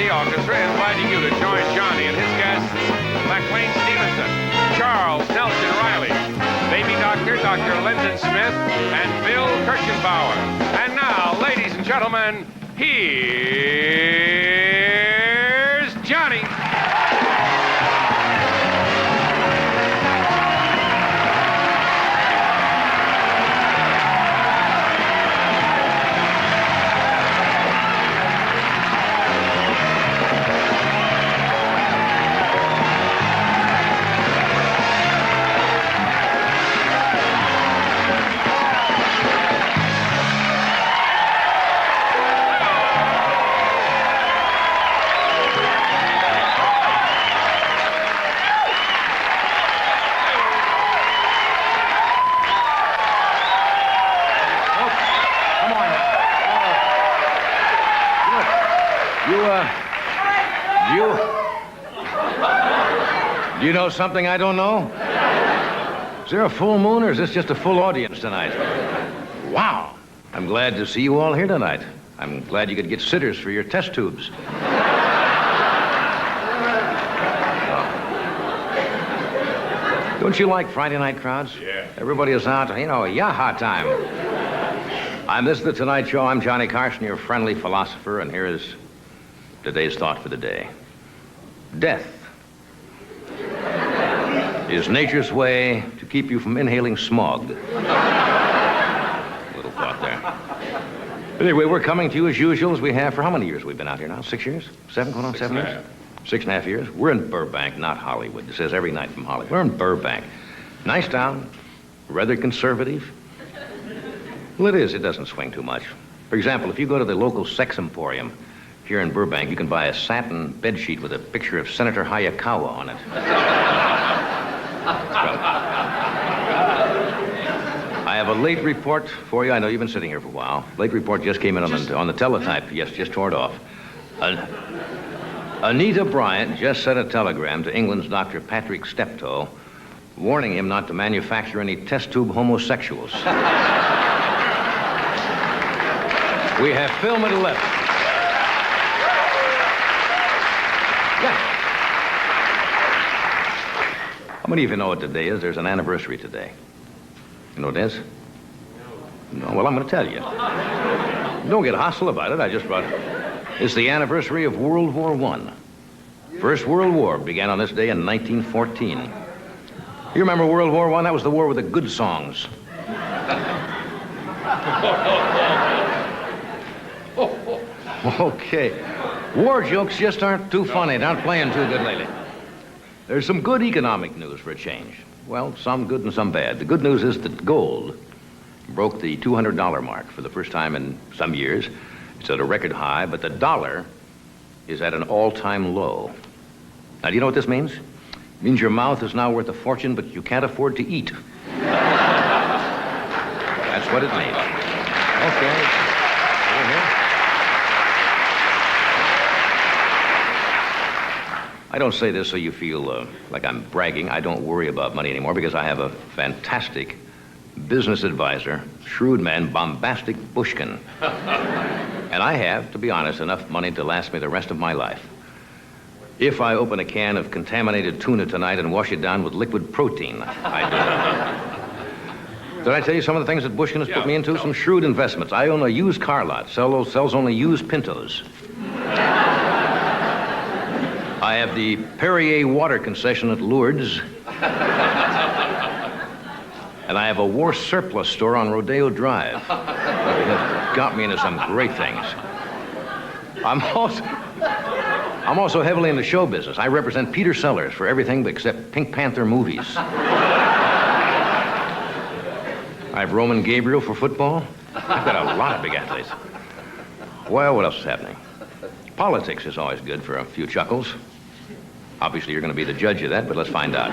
Symphony Orchestra inviting you to join Johnny and his guests, McLean Stevenson, Charles Nelson Riley, Baby Doctor, Dr. Lyndon Smith, and Bill Kirchenbauer. And now, ladies and gentlemen, here's Johnny. Do you know something I don't know? Is there a full moon or is this just a full audience tonight? Wow. I'm glad to see you all here tonight. I'm glad you could get sitters for your test tubes. Don't you like Friday night crowds? Yeah. Everybody is out, yaha time. This is the Tonight Show. I'm Johnny Carson, your friendly philosopher, and here is today's thought for the day. Death is nature's way to keep you from inhaling smog. Little thought there. Anyway, we're coming to you as usual as we have for how many years we've been out here now? 6 years? 7 going on 7 years? 6.5 years. We're in Burbank, not Hollywood. It says every night from Hollywood. We're in Burbank. Nice town, rather conservative. Well, it is. It doesn't swing too much. For example, if you go to the local sex emporium here in Burbank, you can buy a satin bedsheet with a picture of Senator Hayakawa on it. I have a late report for you. I know you've been sitting here for a while. Late report just came in on the teletype. Yes, just tore it off. Anita Bryant just sent a telegram to England's Dr. Patrick Steptoe warning him not to manufacture any test tube homosexuals. We have film at 11. Yeah. How many of you know what today is? There's an anniversary today. You know what it is? No. Well, I'm going to tell you. Don't get hostile about it. I just brought it. It's the anniversary of World War I. First World War began on this day in 1914. You remember World War I? That was the war with the good songs. Okay. War jokes just aren't too funny. They aren't playing too good lately. There's some good economic news for a change. Well, some good and some bad. The good news is that gold broke the $200 mark for the first time in some years. It's at a record high, but the dollar is at an all-time low. Now, do you know what this means? It means your mouth is now worth a fortune, but you can't afford to eat. That's what it means. Okay. Over here. I don't say this so you feel like I'm bragging. I don't worry about money anymore because I have a fantastic business advisor, shrewd man, bombastic Bushkin. And I have, to be honest, enough money to last me the rest of my life. If I open a can of contaminated tuna tonight and wash it down with liquid protein, I do. Did I tell you some of the things that Bushkin has put me into? Some shrewd investments. I own a used car lot. Sells only used Pintos. I have the Perrier water concession at Lourdes. And I have a war surplus store on Rodeo Drive. It has got me into some great things. I'm also heavily into show business. I represent Peter Sellers for everything except Pink Panther movies. I have Roman Gabriel for football. I've got a lot of big athletes. Well, what else is happening? Politics is always good for a few chuckles. Obviously, you're going to be the judge of that, but let's find out.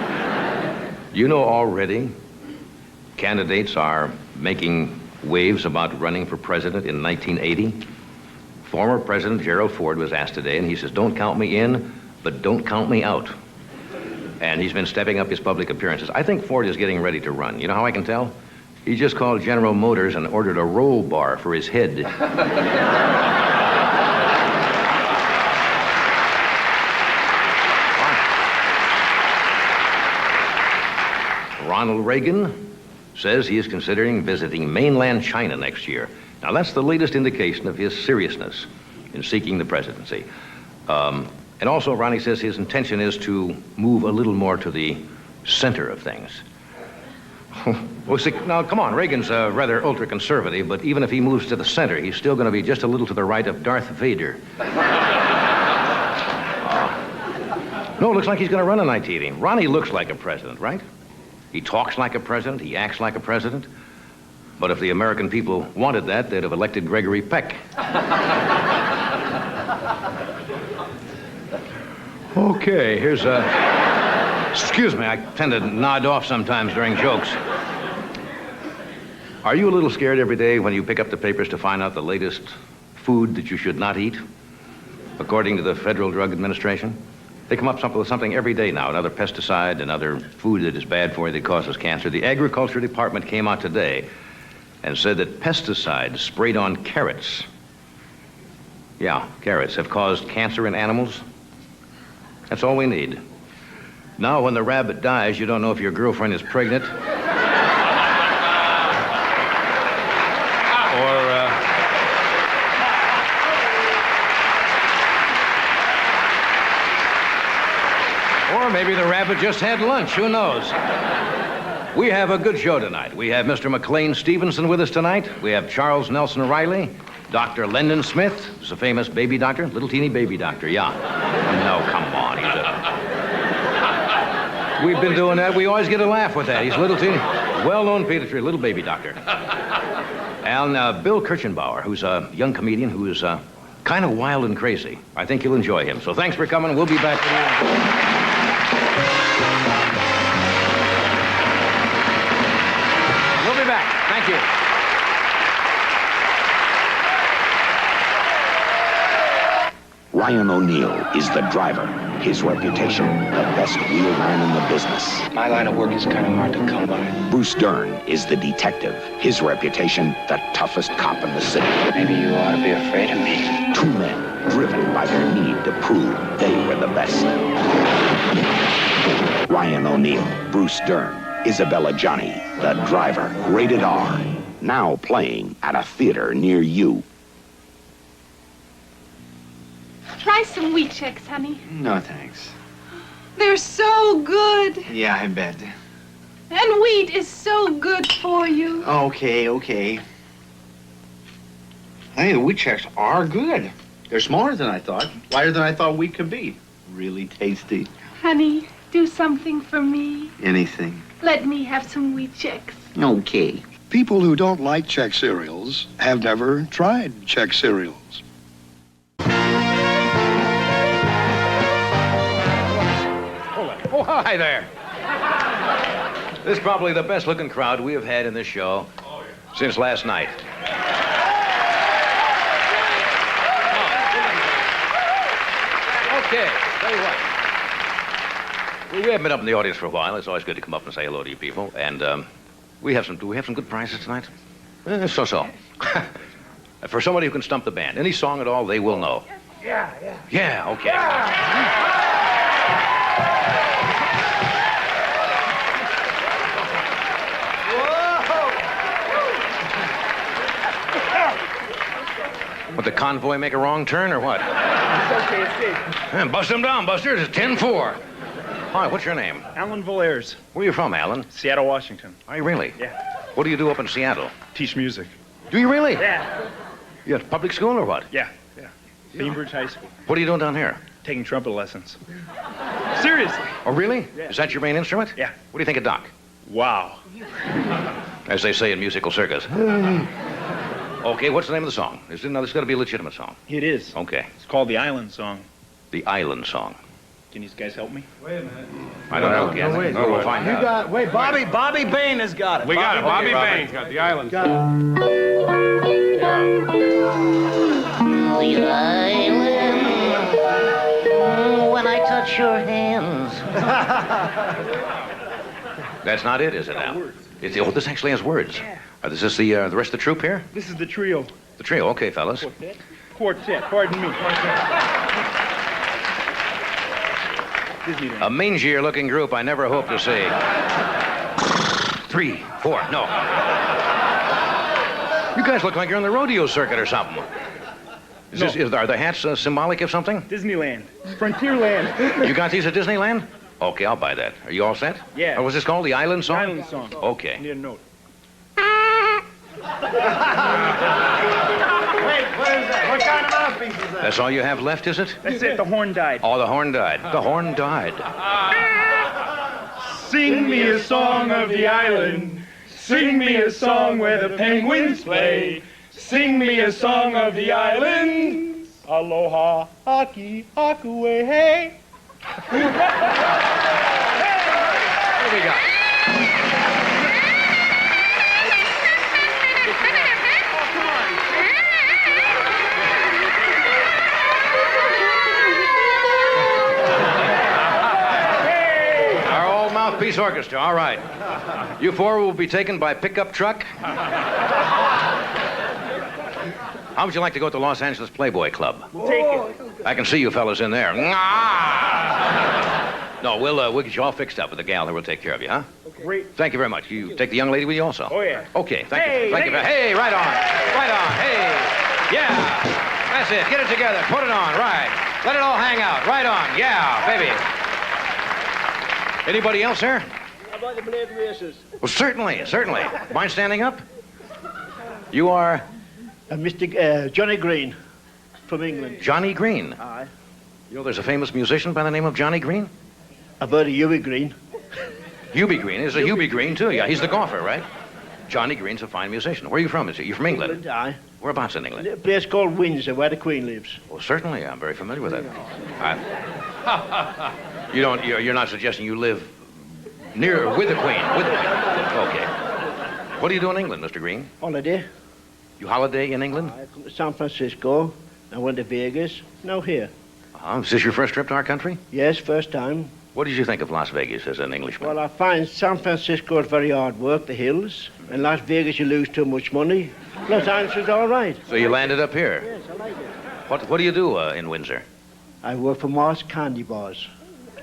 You know already candidates are making waves about running for president in 1980. Former President Gerald Ford was asked today, and he says, don't count me in, but don't count me out. And he's been stepping up his public appearances. I think Ford is getting ready to run. You know how I can tell? He just called General Motors and ordered a roll bar for his head. Ronald Reagan says he is considering visiting mainland China next year. Now, that's the latest indication of his seriousness in seeking the presidency. And also, Ronnie says his intention is to move a little more to the center of things. Well, see, now, come on, Reagan's rather ultra-conservative, but even if he moves to the center, he's still going to be just a little to the right of Darth Vader. No, it looks like he's going to run a night eating. Ronnie looks like a president, right? He talks like a president, he acts like a president. But if the American people wanted that, they'd have elected Gregory Peck. Okay, here's excuse me, I tend to nod off sometimes during jokes. Are you a little scared every day when you pick up the papers to find out the latest food that you should not eat? According to the Federal Drug Administration, they come up with something every day now, another pesticide, another food that is bad for you that causes cancer. The Agriculture Department came out today and said that pesticides sprayed on carrots, yeah, carrots, have caused cancer in animals. That's all we need. Now, when the rabbit dies, you don't know if your girlfriend is pregnant. Or maybe the rabbit just had lunch. Who knows? We have a good show tonight. We have Mr. McLean Stevenson with us tonight. We have Charles Nelson Riley, Dr. Lyndon Smith, who's a famous baby doctor, little teeny baby doctor, yeah. No, come on, we've been doing that. We always get a laugh with that. He's a little teeny, well-known pediatrician, little baby doctor. And Bill Kirchenbauer, who's a young comedian who is kind of wild and crazy. I think you'll enjoy him. So thanks for coming. We'll be back with you. Thank you. Ryan O'Neal is the driver. His reputation, the best wheelman in the business. My line of work is kind of hard to come by. Bruce Dern is the detective. His reputation, the toughest cop in the city. Maybe you ought to be afraid of me. Two men driven by their need to prove they were the best. Ryan O'Neal, Bruce Dern, Isabella Johnny, the driver, rated R. Now playing at a theater near you. Try some wheat checks, honey. No, thanks. They're so good. Yeah, I bet. And wheat is so good for you. Okay. Hey, the wheat checks are good. They're smaller than I thought. Lighter than I thought wheat could be. Really tasty. Honey, do something for me. Anything. Let me have some wheat checks. Okay. People who don't like Czech cereals have never tried Czech cereals. Oh, hi there. This is probably the best-looking crowd we have had in this show since last night. Okay, tell you what. We haven't been up in the audience for a while. It's always good to come up and say hello to you people. And do we have some good prizes tonight? So-so. For somebody who can stump the band. Any song at all, they will know. Yeah, okay. What, the convoy make a wrong turn or what? It's okay, it's safe. Bust them down, Buster. It's 10-4. Hi, what's your name? Alan Valairs, Where are you from, Alan? Seattle, Washington. Are you really? Yeah. What do you do up in Seattle? Teach music. Do you really? Yeah. You at public school or what? Yeah. Bainbridge High School. What are you doing down here? Taking trumpet lessons. Seriously. Oh, really? Yeah. Is that your main instrument? Yeah. What do you think of Doc? Wow. As they say in musical circus. Okay, what's the name of the song? This got to be a legitimate song. It is. Okay. It's called The Island Song. The Island Song. Can you guys help me? Wait a minute. I don't know yet. wait. We'll find out. Wait, Bobby Bain has got it. We got it. Bobby Robert. Bain's got the island. Got it. The island, when I touch your hands. That's not it, is it now? This actually has words. Is this the rest of the troupe here? This is the trio. The trio. Okay, fellas. Quartet, pardon me. Disneyland. A mangier-looking group I never hoped to see. 3, 4, no. You guys look like you're on the rodeo circuit or something. Are the hats symbolic of something? Disneyland. Frontierland. You got these at Disneyland? Okay, I'll buy that. Are you all set? Yeah. Or was this called the Island Song? Island Song. Okay. Need a note. Wait, what is that? What kind of mouthpiece is that? That's all you have left, is it? That's it. The horn died. Oh, the horn died. The horn died. Sing me a song of the island. Sing me a song where the penguins play. Sing me a song of the island. Aloha, haki, hakue, hey. What do we got? Our old mouthpiece orchestra. All right. You four will be taken by pickup truck. How would you like to go to the Los Angeles Playboy Club? Take it. I can see you fellas in there. No, we'll get you all fixed up with the gal who will take care of you, huh? Great. Thank you very much. You take the young lady with you also? Oh, yeah. Okay, thank Hey, you. Thank you. Hey, right on. Right on. Hey. Yeah. That's it. Get it together. Put it on. Right. Let it all hang out. Right on. Yeah, baby. Anybody else here? How about the blade races? Well, certainly. Mind standing up? You are Mr. Johnny Green from England. Johnny Green. Aye. You know there's a famous musician by the name of Johnny Green? I've heard of Huey Green. Hubie Green. There's a Hubie Green, too. Yeah, he's the golfer, right? Johnny Green's a fine musician. Where are you from? You from England? Aye. Whereabouts in England? A place called Windsor, where the Queen lives. Well, certainly. I'm very familiar with that. You're not suggesting you live near, with the Queen? With the Queen. Okay. What do you do in England, Mr. Green? Holiday. You holiday in England? I come to San Francisco. I went to Vegas. Now here. Is this your first trip to our country? Yes, first time. What did you think of Las Vegas as an Englishman? Well, I find San Francisco is very hard work, the hills. In Las Vegas, you lose too much money. Los Angeles is all right. So you landed up here? Yes, I like it. What do you do in Windsor? I work for Mars Candy Bars.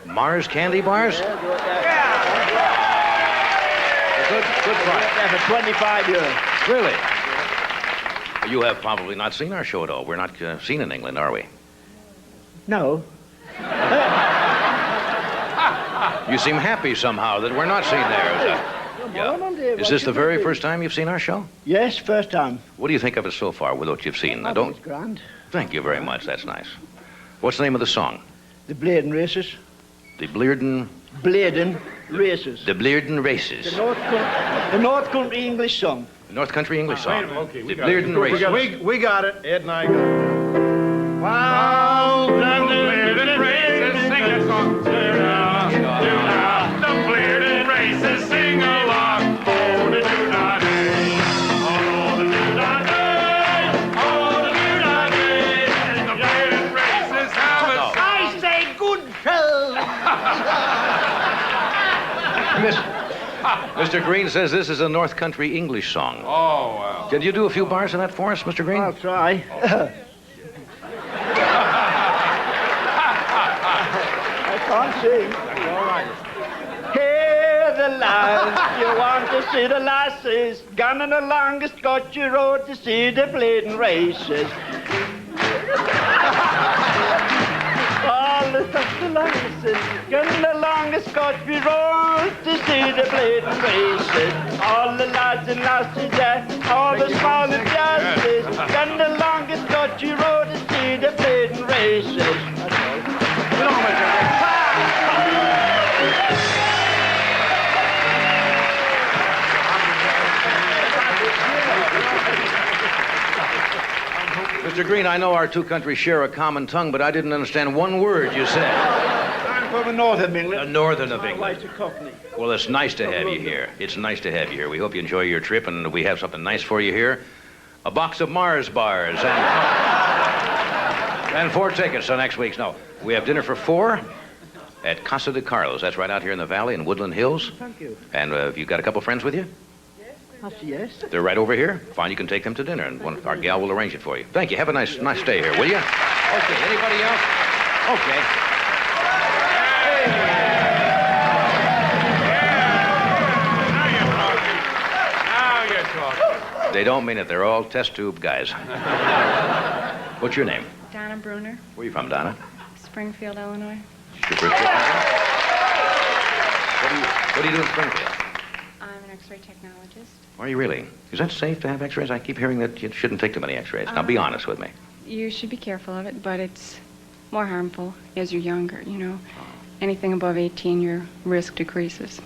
Mars Candy Bars? Yeah, I worked there. Good price. There for 25 years. Really? You have probably not seen our show at all. We're not seen in England, are we? No. You seem happy somehow that we're not seen there. Is this the very first time you've seen our show? Yes, first time. What do you think of it so far with what you've seen? I It's grand. Thank you very much. That's nice. What's the name of the song? The Bladen Races. The Blearden... Bladen Races. The Blearden Races. The North Country English song. The North Country English song. Okay, The Blearden Races. We got it. Ed and I got it. Wow, the Blearden Races, sing that song. The Blearden Races, sing along. Oh, the do-da-day. Oh, the do-da-day. Oh, the do-da-day. The Blearden Races have a song. I say good show. Mr. Green says this is a North Country English song. Oh, wow. Did you do a few bars of that for us, Mr. Green? I'll try. I can't sing. All right. Hear the lads, you want to see the lasses, gone on the longest Scotchy road to see the Bladen Races. All the lasses, gone on the longest Scotchy road to see the Bladen Races. All the lads and lasses there, all the small and lasses, gone on the longest Scotchy road to see the Bladen Races. You know, Mr. Mr. Green, I know our two countries share a common tongue, but I didn't understand one word you said. I'm from the north of England. The northern of My England. wife's a Cockney. Well, it's nice to have you here. It's nice to have you here. We hope you enjoy your trip, and we have something nice for you here. A box of Mars bars and 4 tickets to next week's. No, we have dinner for 4 at Casa de Carlos. That's right out here in the valley in Woodland Hills. Thank you. And have you got a couple friends with you? Yes. They're right over here. Fine, you can take them to dinner, and our gal will arrange it for you. Thank you. Have a nice stay here, will you? Okay. Anybody else? Okay. Now you're talking. They don't mean it. They're all test tube guys. What's your name? Donna Bruner, Where are you from, Donna? Springfield, Illinois. Springfield. What do you do in Springfield? I'm an X-ray technologist. Are you really? Is that safe to have X-rays? I keep hearing that you shouldn't take too many X-rays. Now, be honest with me. You should be careful of it, but it's more harmful as you're younger, you know. Anything above 18, your risk decreases.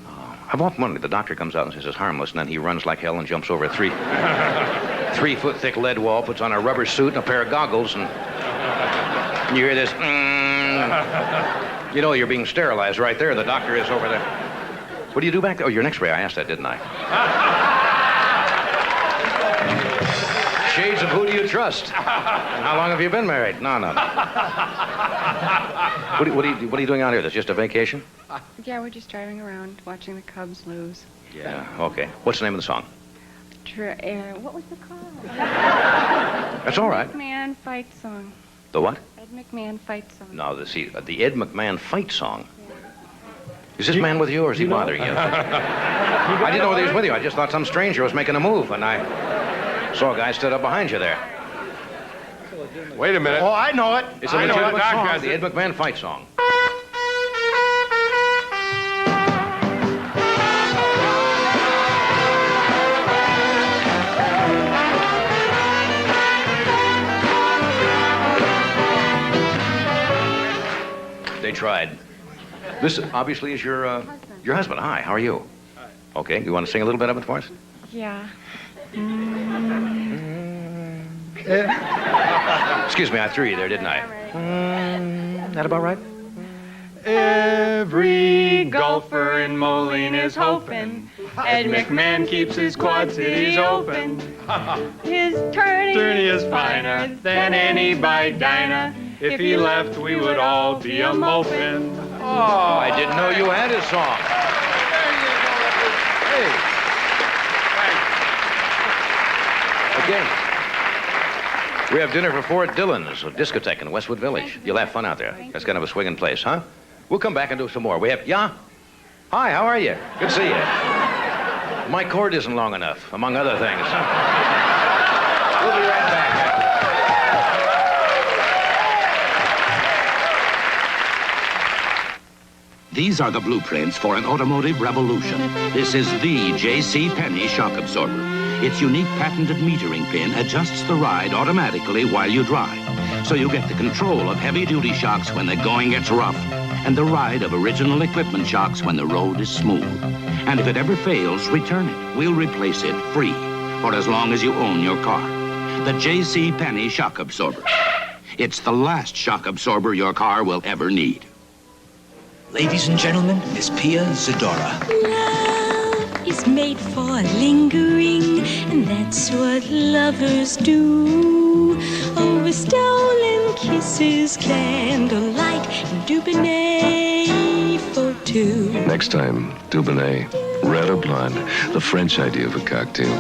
I've often wondered, the doctor comes out and says it's harmless, and then he runs like hell and jumps over a 3-foot thick lead wall, puts on a rubber suit and a pair of goggles, and you hear this, You know you're being sterilized right there. The doctor is over there. What do you do back there? Oh, you're an X-ray. I asked that, didn't I? Shades of who do you trust? And how long have you been married? No. What are you doing out here? That's just a vacation? Yeah, we're just driving around watching the Cubs lose. Yeah, okay. What's the name of the song? What was it called? That's all right. Ed McMahon fight song. The what? Ed McMahon fight song. No, the Ed McMahon fight song. Is this man with you, or is he bothering you? I didn't know whether he was with you. I just thought some stranger was making a move, and I saw a guy stood up behind you there. Wait a minute. Oh, I know it. It's a legitimate song, the Ed McMahon fight song. They tried. This obviously is your husband. Hi, how are you? Hi. Okay, you want to sing a little bit of it for us? Yeah. Excuse me, I threw you there, didn't I? That about right? Every golfer in Moline is hoping Ed McMahon keeps his Quad Cities open. His tourney is finer than any bike diner. If he left, we would all be a moping. Oh, I didn't know you had his song. Hey. Okay. We have dinner for 4 at Dillon's, a discotheque in Westwood Village. You'll have fun out there. That's kind of a swinging place, huh? We'll come back and do some more. We have, yeah? Hi, how are you? Good to see you. My cord isn't long enough, among other things. We'll be right back. These are the blueprints for an automotive revolution. This is the J.C. Penney shock absorber. Its unique patented metering pin adjusts the ride automatically while you drive. So you get the control of heavy-duty shocks when the going gets rough, and the ride of original equipment shocks when the road is smooth. And if it ever fails, return it. We'll replace it free for as long as you own your car. The J.C. Penney shock absorber. It's the last shock absorber your car will ever need. Ladies and gentlemen, Miss Pia Zadora. Love is made for lingering, and that's what lovers do. Over stolen kisses, candlelight, and Dubonnet for 2. Next time, Dubonnet, red or blonde, the French idea of a cocktail.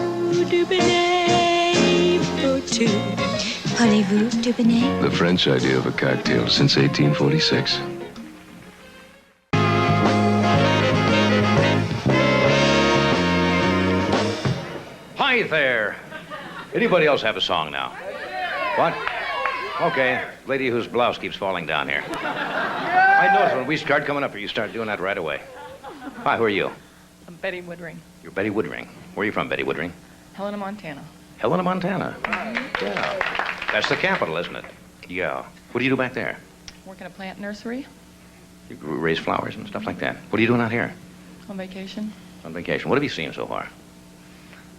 Dubonnet for 2. Parlez-vous, Dubonnet? The French idea of a cocktail since 1846. Hi there. Anybody else have a song now? What? Okay. Lady whose blouse keeps falling down here. I noticed when we start coming up here, you start doing that right away. Hi, who are you? I'm Betty Woodring. You're Betty Woodring. Where are you from, Betty Woodring? Helena, Montana. Helena, Montana. Yeah. That's the capital, isn't it? Yeah. What do you do back there? Work in a plant nursery. You raise flowers and stuff like that. What are you doing out here? On vacation. On vacation. What have you seen so far?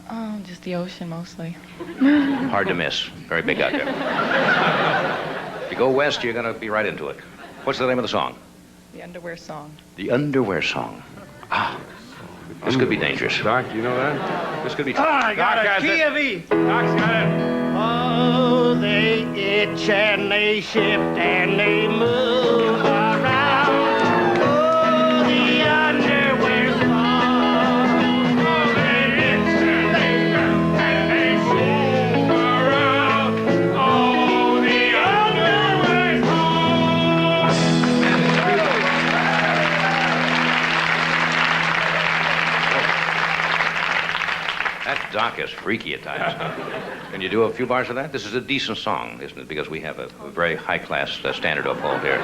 Oh, just the ocean mostly. Hard to miss. Very big out there. If you go west, you're going to be right into it. What's the name of the song? The Underwear Song. The Underwear Song. Ah. This could be dangerous. Doc, you know that? This could be... I got Doc a has key it. of E. Doc's got it. Oh, they itch and they shift and they move around. Oh, the underwear song. Oh, they itch and they shift and they move around. Oh, the underwear song. Doc is freaky at times. Can you do a few bars of that? This is a decent song, isn't it? Because we have a very high-class standard to uphold here.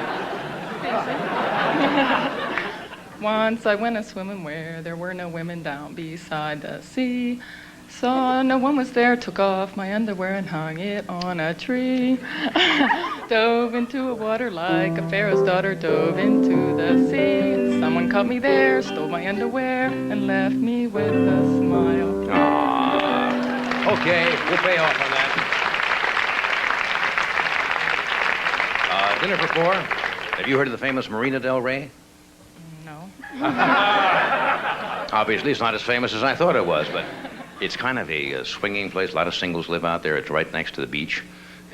Once I went a-swimming where there were no women down beside the sea. Saw no one was there, took off my underwear and hung it on a tree. Dove into the water like a Pharaoh's daughter dove into the sea. Someone caught me there, stole my underwear, and left me with a smile. Aww. Okay, we'll pay off on that. Dinner for four. Have you heard of the famous Marina del Rey? No. Obviously, it's not as famous as I thought it was, but it's kind of a swinging place. A lot of singles live out there. It's right next to the beach,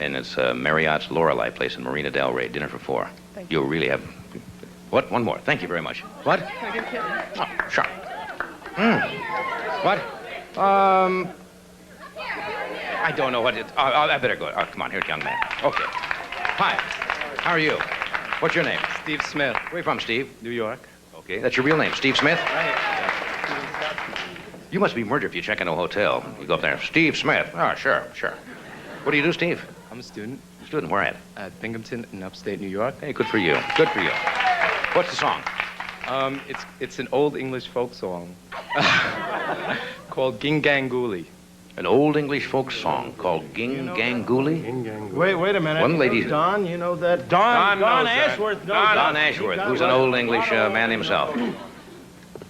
and it's Marriott's Lorelei place in Marina del Rey. Dinner for four. Thank you. You'll really have... What? One more. Thank you very much. What? Can I get a kiss? Oh, sure. What? I don't know what it... I better go. Oh, come on, here, young man. Okay. Hi. How are you? What's your name? Steve Smith. Where are you from, Steve? New York. Okay, that's your real name, Steve Smith? Right. You must be murdered if you check in a hotel. You go up there, Steve Smith. Oh, sure. What do you do, Steve? I'm a student. Student, where at? At Binghamton in upstate New York. Hey, good for you. Good for you. What's the song? It's an old English folk song called Ginganguli. An old English folk song called Ginganguli? Wait a minute. One lady... Don, you know that? Don Ashworth knows that. Don Ashworth, who's an old English man himself.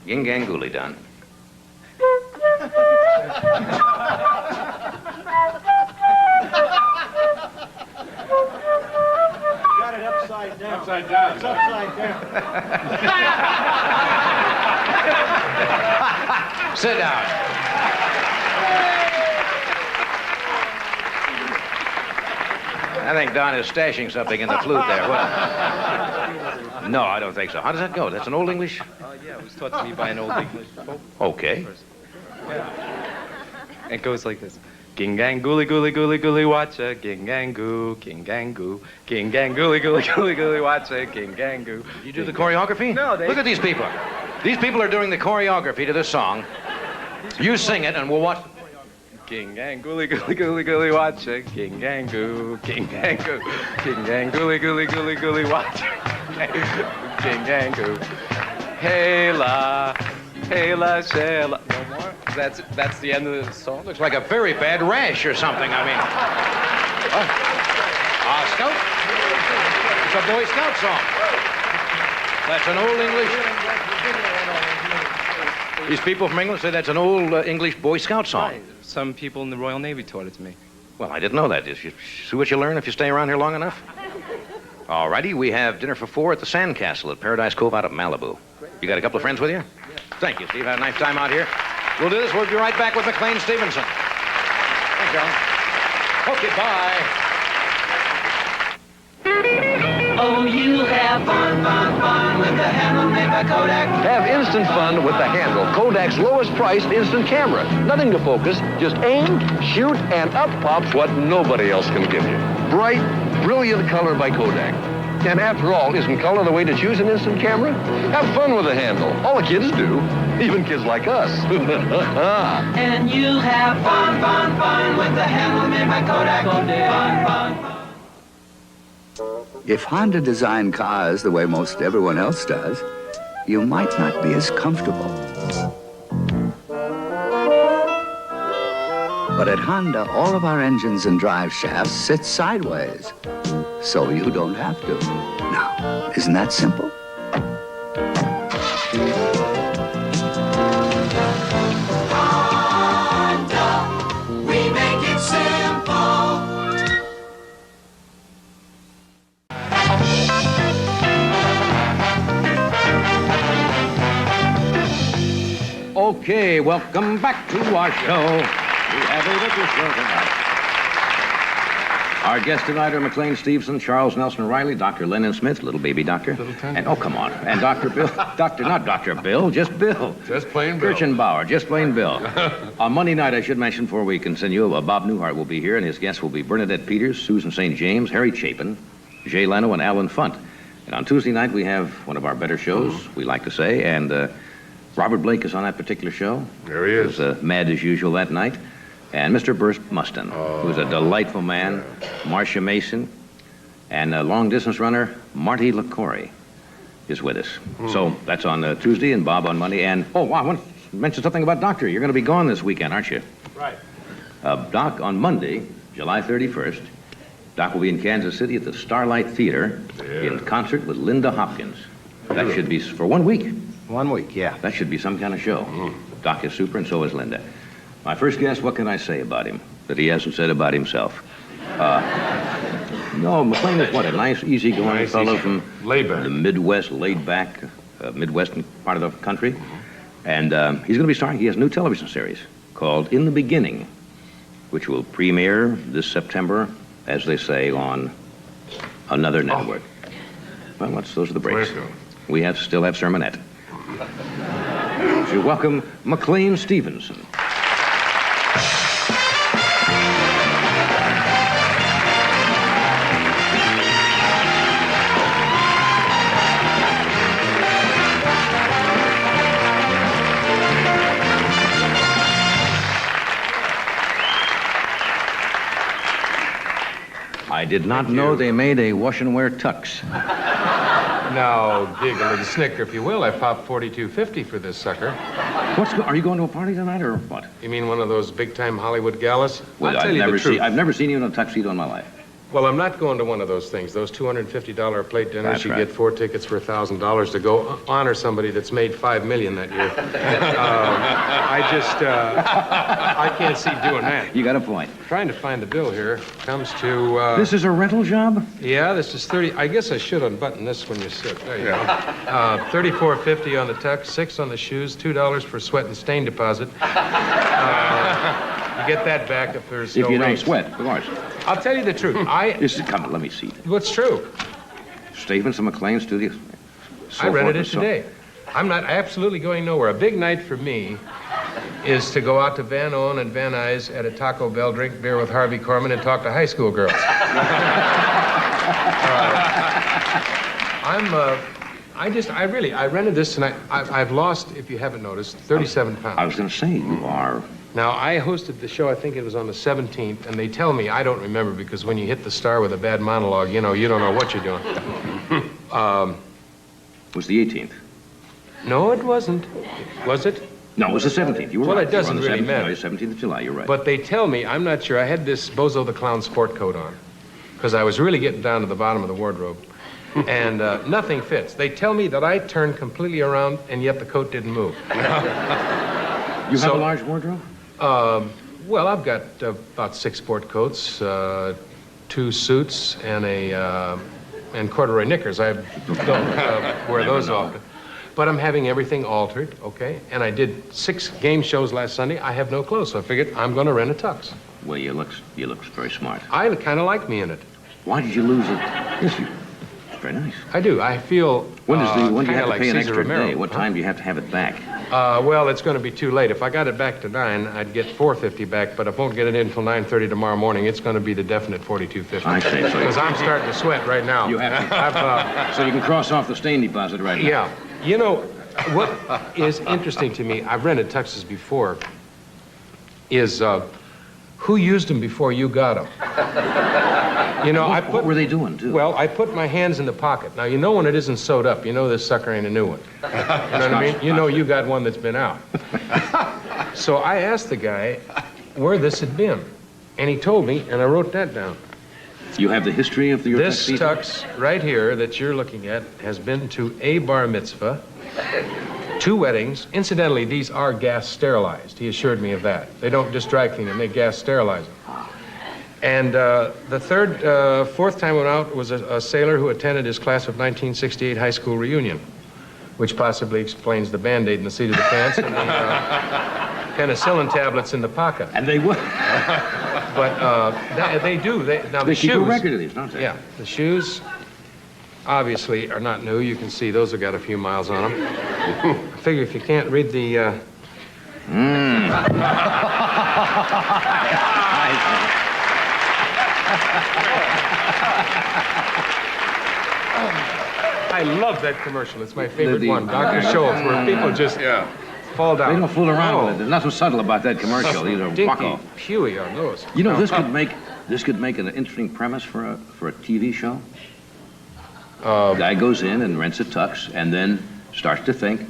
Ginganguli, Don. Got it upside down. Upside down. It's upside down. Sit down. I think Don is stashing something in the flute there. What? No, I don't think so. How does that go? That's an old English? Yeah, it was taught to me by an old English folk. Okay. Yeah. It goes like this. Ginganguli, gooly, gooly, gooly, watcha, gingangoo, gingangoo, ginganguli, gooly, gooly, gooly, watcha, gingangoo. You do the choreography? No, they... Look at these people. These people are doing the choreography to this song. You sing it, and we'll watch... Ginganguli, gooly, gooly, gooly, watcha, gingangoo, gingangoo, ginganguli, gooly, gooly, gooly, watcha, gingangoo. Hey la, shayla. No more? That's the end of the song? Looks like a very bad rash or something, I mean. Scout? It's a Boy Scout song. That's an old English... These people from England say that's an old English Boy Scout song. Right. Some people in the Royal Navy taught it to me. Well, I didn't know that. You see what you learn if you stay around here long enough? All righty, we have dinner for four at the Sandcastle at Paradise Cove out of Malibu. You got a couple of friends with you? Thank you, Steve. Had a nice time out here. We'll do this. We'll be right back with McLean Stevenson. Thanks, John. Okay, bye. Oh, you have fun with the handle made by Kodak. Have instant fun with the handle, Kodak's lowest priced instant camera. Nothing to focus, just aim, shoot, and up pops what nobody else can give you. Bright, brilliant color by Kodak. And after all, isn't color the way to choose an instant camera? Have fun with the handle. All the kids do, even kids like us. And you have fun with the handle made by Kodak. Fun. If Honda designed cars the way most everyone else does, you might not be as comfortable. But at Honda, all of our engines and drive shafts sit sideways, so you don't have to. Now, isn't that simple? Honda, we make it simple. Okay, welcome back to our show. We have a little show tonight. Our guests tonight are McLean Stevenson, Charles Nelson Riley, Dr. Lennon Smith, little baby doctor. And, oh, come on. And Dr. Bill. Not Dr. Bill, just Bill. Just plain Bill. Kirchenbauer, just plain Bill. On Monday night, I should mention before we continue, Bob Newhart will be here, and his guests will be Bernadette Peters, Susan St. James, Harry Chapin, Jay Leno, and Alan Funt. And on Tuesday night, we have one of our better shows, we like to say, and Robert Blake is on that particular show. There he is. He was mad as usual that night. And Mr. Burst Mustin, who's a delightful man, Marcia Mason, and a long-distance runner, Marty LaCory, is with us. So that's on Tuesday and Bob on Monday. And, I want to mention something about Doctor. You're going to be gone this weekend, aren't you? Right. Doc, on Monday, July 31st, Doc will be in Kansas City at the Starlight Theater in concert with Linda Hopkins. That should be for 1 week. 1 week, yeah. That should be some kind of show. Doc is super, and so is Linda. My first guess, what can I say about him that he hasn't said about himself? No, McLean is a nice, easygoing fellow from the Midwest, laid-back, Midwestern part of the country. And he's going to be starring, he has a new television series called In the Beginning, which will premiere this September, as they say, on another network. Well, those are the breaks. We still have sermonette. So welcome McLean Stevenson. I did not know they made a wash and wear tux. Now, giggle and snicker, if you will. I popped $42.50 for this sucker. Are you going to a party tonight or what? You mean one of those big-time Hollywood galas? Well, I'll tell you the truth. I've never seen you in a tuxedo in my life. Well, I'm not going to one of those things. Those $250 plate dinners, That's you right. get 4 tickets for $1,000 to go honor somebody that's made $5 million that year. I can't see doing that. You got a point. Trying to find the bill here. Comes to... This is a rental job? Yeah, this is 30... I guess I should unbutton this when you sit. There you go. $34.50 on the tux, $6 on the shoes, $2 for sweat and stain deposit. You get that back if there's no If you don't race. sweat, of course. I'll tell you the truth. Come on, let me see. What's true? Stevenson McLean Studios. I rented it today. I'm not absolutely going nowhere. A big night for me is to go out to Van Owen and Van Nuys at a Taco Bell, drink beer with Harvey Korman, and talk to high school girls. I rented this tonight. I've lost, if you haven't noticed, 37 pounds. I was going to say, you are... Now, I hosted the show, I think it was on the 17th, and they tell me, I don't remember, because when you hit the star with a bad monologue, you don't know what you're doing. It was the 18th. No, it wasn't. Was it? No, it was the 17th. You were Well, right. it doesn't You were on the really 17th. matter. No, 17th of July, you're right. But they tell me, I'm not sure, I had this Bozo the Clown sport coat on, because I was really getting down to the bottom of the wardrobe, and nothing fits. They tell me that I turned completely around, and yet the coat didn't move. You have a large wardrobe? Well, I've got about 6 sport coats, 2 suits, and corduroy knickers. I don't wear those often. But I'm having everything altered, okay? And I did 6 game shows last Sunday. I have no clothes, so I figured I'm going to rent a tux. Well, you look very smart. I kind of like me in it. Why did you lose it? Yes, it's very nice. I do. I feel When do you have to like pay an Cesar extra Romero. day? What time do you have to have it back? Well, it's going to be too late. If I got it back to 9, I'd get $4.50 back, but I won't get it in until 9:30 tomorrow morning. It's going to be the definite $42.50. I see. Because I'm starting to sweat right now. You have to. So you can cross off the stain deposit right now. Yeah. You know, what is interesting to me, I've rented tuxes before, is who used them before you got them? You know, What were they doing, too? Well, I put my hands in the pocket. Now, you know when it isn't sewed up. You know this sucker ain't a new one. You know what I mean? You know you got one that's been out. So I asked the guy where this had been. And he told me, and I wrote that down. You have the history of your This tux right here that you're looking at has been to a bar mitzvah, 2 weddings. Incidentally, these are gas sterilized. He assured me of that. They don't just dry clean them, they gas sterilize them. And the fourth time I went out was a sailor who attended his class of 1968 high school reunion, which possibly explains the Band-Aid in the seat of the pants and the penicillin tablets in the pocket. And they would. But they do. Now They the keep shoes, a record of these, don't they? Yeah, the shoes obviously are not new. You can see those have got a few miles on them. I figure if you can't read the... I love that commercial. It's my favorite one. Dr. Schultz, where people just fall down. They don't fool around with it. There's nothing subtle about that commercial. These are Dinky, Huey on those. You know, this could make an interesting premise for a TV show. Guy goes in and rents a tux and then starts to think,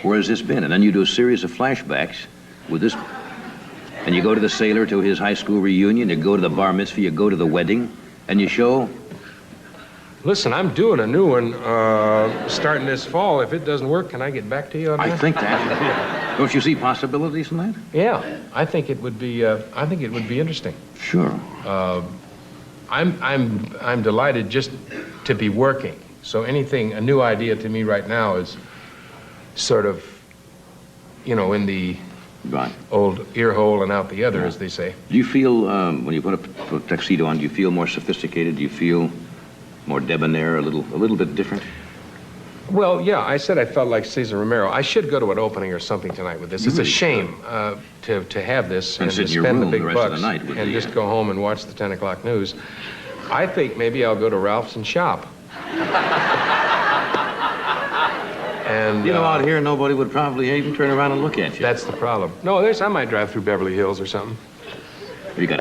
where has this been? And then you do a series of flashbacks with this. And you go to the sailor to his high school reunion, you go to the bar mitzvah, you go to the wedding, and you show. Listen, I'm doing a new one starting this fall. If it doesn't work, can I get back to you on that? I think that. Don't you see possibilities in that? Yeah, I think it would be. I think it would be interesting. Sure. I'm delighted just to be working. So anything, a new idea to me right now is sort of, in the old ear hole and out the other, as they say. Do you feel when you put a tuxedo on? Do you feel more sophisticated? Do you feel more debonair, a little bit different? Well, yeah, I said I felt like Cesar Romero. I should go to an opening or something tonight with this. It's a shame to have this and to spend the big bucks and just go home and watch the 10 o'clock news. I think maybe I'll go to Ralph's and shop. And out here, nobody would probably even turn around and look at you. That's the problem. No, I might drive through Beverly Hills or something.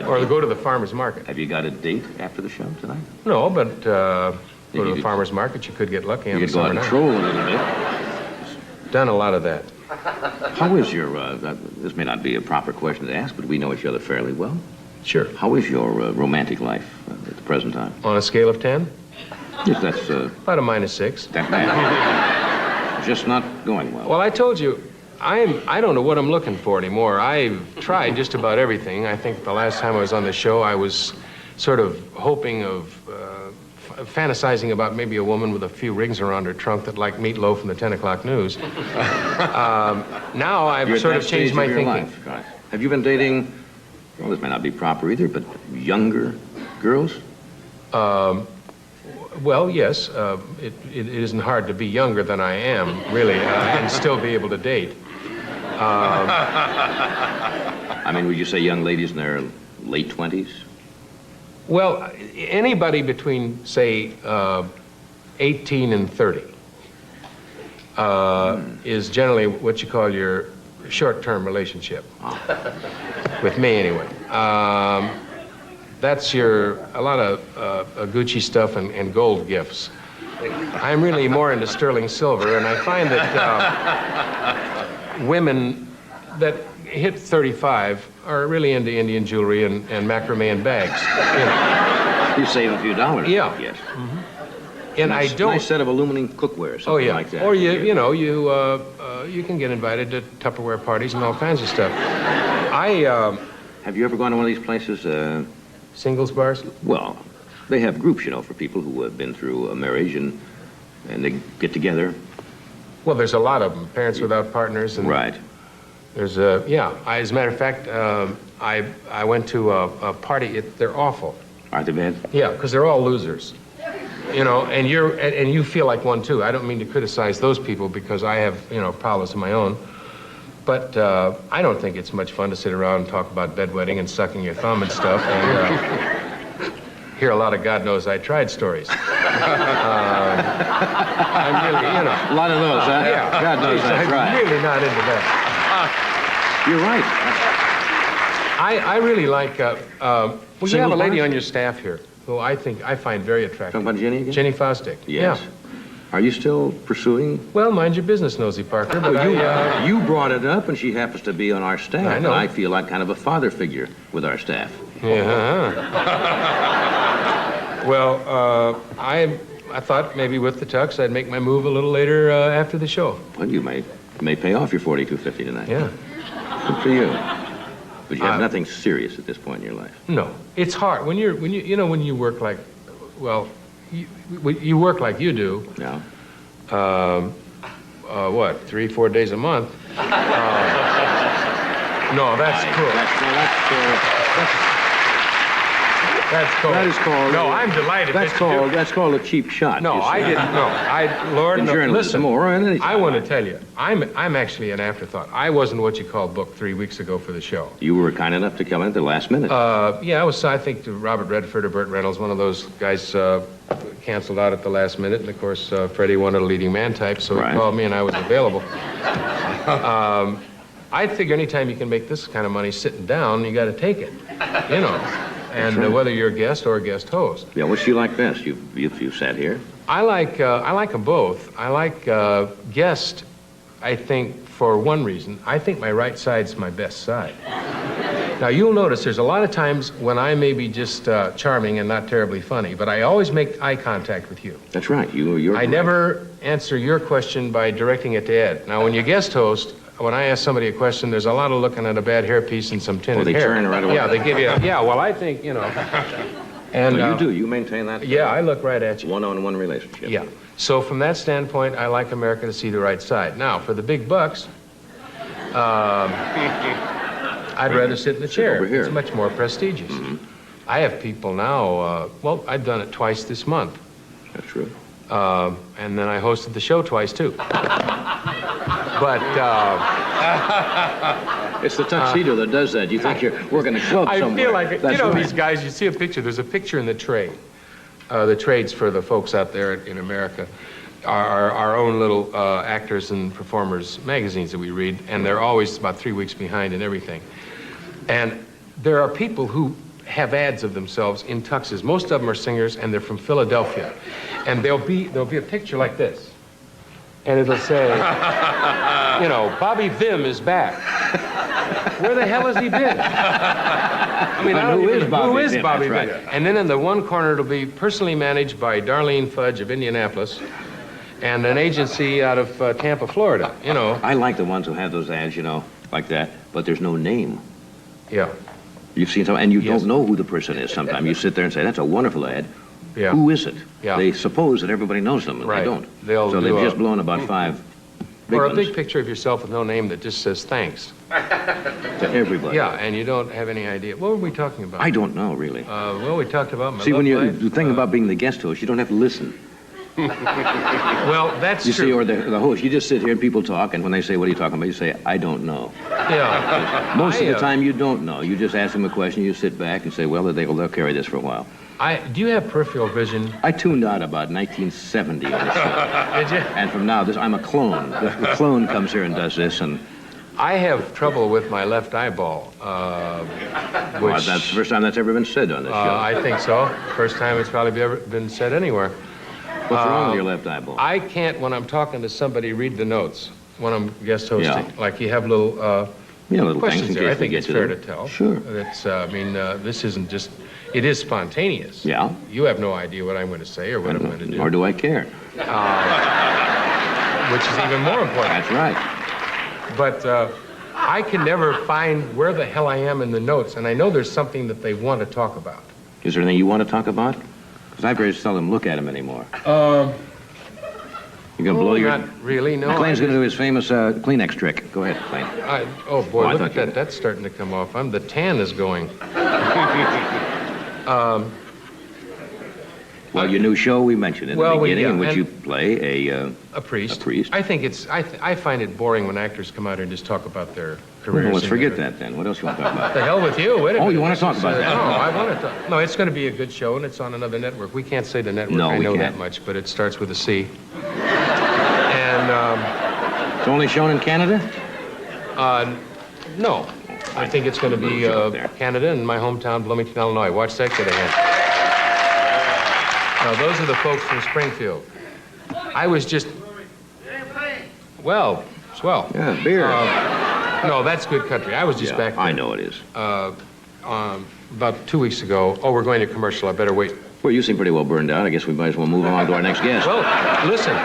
Or go to the farmer's market. Have you got a date after the show tonight? No, but go to the farmer's market. You could get lucky on the summer night. You could go out and troll a little bit. Done a lot of that. How is your, this may not be a proper question to ask, but we know each other fairly well. Sure. How is your romantic life at the present time? On a scale of 10? Yes, that's... about a -6. That bad. Just not going well. Well, I told you, I don't know what I'm looking for anymore. I've tried just about everything. I think the last time I was on the show, I was sort of hoping of, fantasizing about maybe a woman with a few rings around her trunk that liked meatloaf and the 10 o'clock news. Now I've sort of changed my thinking. Right. Have you been dating, well, this may not be proper either, but younger girls? Well, yes. It isn't hard to be younger than I am, really, and still be able to date. I mean, would you say young ladies in their late 20s? Well, anybody between, say, 18 and 30 is generally what you call your short-term relationship. With me, anyway. That's a lot of Gucci stuff and gold gifts. I'm really more into sterling silver, and I find that women that hit 35 are really into Indian jewelry and macrame and bags. You save a few dollars. Yeah. Yes. Mm-hmm. And I don't. Nice set of aluminum cookware, something like that. Or you can get invited to Tupperware parties and all kinds of stuff. Have you ever gone to one of these places? Singles bars? Well, they have groups, for people who have been through a marriage and they get together. Well, there's a lot of them. Parents Without Partners. And right. As a matter of fact, I went to a party. They're awful. Aren't they bad? Yeah, because they're all losers. And you feel like one too. I don't mean to criticize those people because I have problems of my own. But I don't think it's much fun to sit around and talk about bedwetting and sucking your thumb and stuff and hear a lot of God knows I tried stories. I'm really, A lot of those, huh? Yeah. God knows I tried. I'm really not into that. You're right. I really like, you have a lady on your staff here who I find very attractive. Talking about Jenny again? Jenny Fosdick. Yes. Yeah. Are you still pursuing? Well, mind your business, Nosy Parker. But you brought it up, and she happens to be on our staff. I know. And I feel like kind of a father figure with our staff. Yeah. Well, I thought maybe with the tux I'd make my move a little later after the show. Well, you may pay off your $42.50 tonight. Yeah. Good for you. But you have nothing serious at this point in your life. No, it's hard when you work like, well. You work like you do. Yeah. What, 3-4 days a month? No, that's cool. That's cool. That is called. No, I'm delighted. That's called a cheap shot. No, I didn't. No, Lord, no. Listen. More than anything. I want to tell you, I'm actually an afterthought. I wasn't what you call booked 3 weeks ago for the show. You were kind enough to come in at the last minute. Yeah, I think to Robert Redford or Burt Reynolds, one of those guys canceled out at the last minute, and of course, Freddie wanted a leading man type, so Right. he called me, and I was available. I figure anytime you can make this kind of money sitting down, you got to take it, you know. And right. whether you're a guest or a guest host. Yeah, which do you like best? You've sat here. I like them both. I like guest, I think, for one reason. I think my right side's my best side. Now, you'll notice there's a lot of times when I may be just charming and not terribly funny, but I always make eye contact with you. That's right. You're I never answer your question by directing it to Ed. Now, when you guest host, when I ask somebody a question, there's a lot of looking at a bad hairpiece and some tinted they hair. turn right away. Yeah, they give you yeah, well, I think, you know. And well, you do. You maintain that. Yeah, I look right at you. One-on-one relationship. Yeah. So from that standpoint, I like America to see the right side. Now, for the big bucks, I'd rather sit in the chair. Over here. It's much more prestigious. I have people now, well, I've done it twice this month. That's true. And then I hosted the show twice, too. But, it's the tuxedo that does that. You think you're working a club somewhere. I feel like, That's you know, right. these guys, you see a picture, there's a picture in the trade. The trades for the folks out there in America are our own little actors and performers magazines that we read, and they're always about 3 weeks behind in everything. And there are people who have ads of themselves in tuxes. Most of them are singers, and they're from Philadelphia. And there'll be a picture like this. And it'll say, you know, Bobby Vim is back. Where the hell has he been? I mean, Who is Bobby Vim? Right. And then in the one corner, it'll be personally managed by Darlene Fudge of Indianapolis and an agency out of Tampa, Florida, you know. I like the ones who have those ads, you know, like that, but there's no name. Yeah. You've seen some, and you don't know who the person is sometimes. You sit there and say, that's a wonderful ad. Yeah. Who is it? Yeah. They suppose that everybody knows them, and Right. they don't. They'll so do they've just blown about 5 big Or a ones big picture of yourself with no name that just says thanks. to everybody. Yeah, and you don't have any idea. What were we talking about? I don't know, really. Well, we talked about my See, love when you life. the thing about being the guest host, you don't have to listen. Well, that's You true. see, or the host, you just sit here and people talk, and when they say, what are you talking about? You say, I don't know. Yeah. Most of the time, you don't know. You just ask them a question, you sit back and say, well, they'll carry this for a while. Do you have peripheral vision? I tuned out about 1970 on the show. Did you? And from now, I'm a clone. The clone comes here and does this, and... I have trouble with my left eyeball, Well, which... that's the first time that's ever been said on this show. I think so. First time it's probably ever been said anywhere. What's wrong with your left eyeball? I can't, when I'm talking to somebody, read the notes when I'm guest hosting. Yeah. Like you have little, little questions things in there. I case think we it's get to fair them. to tell. Sure. That's, this isn't just, it is spontaneous. Yeah. You have no idea what I'm going to say or what I'm going to do. Nor do I care. Which is even more important. That's right. But I can never find where the hell I am in the notes, and I know there's something that they want to talk about. Is there anything you want to talk about? Because I very seldom look at them anymore. You gonna blow your... Not really, no. McLean's gonna do his famous Kleenex trick. Go ahead, McLean. Oh, boy, I look thought at that. That's starting to come off. The tan is going. Well, your new show, we mentioned in the beginning, in which and you play a priest. A priest. I think I find it boring when actors come out here and just talk about their careers. Well, let's forget that then. What else you want to talk about? The hell with you. Wait a minute. You want to talk about that? No, I want to talk. No, it's going to be a good show, and it's on another network. We can't say the network. No, I we know can't. that much, but it starts with a C. And it's only shown in Canada? No. I think it's going to be Canada and my hometown, Bloomington, Illinois. Watch that get ahead. Now, those are the folks from Springfield. I was just... Well, swell. Yeah, beer. No, that's good country. I was just back there. I know it is. About 2 weeks ago. Oh, we're going to commercial. I better wait. Well, you seem pretty well burned out. I guess we might as well move on to our next guest. Well, listen.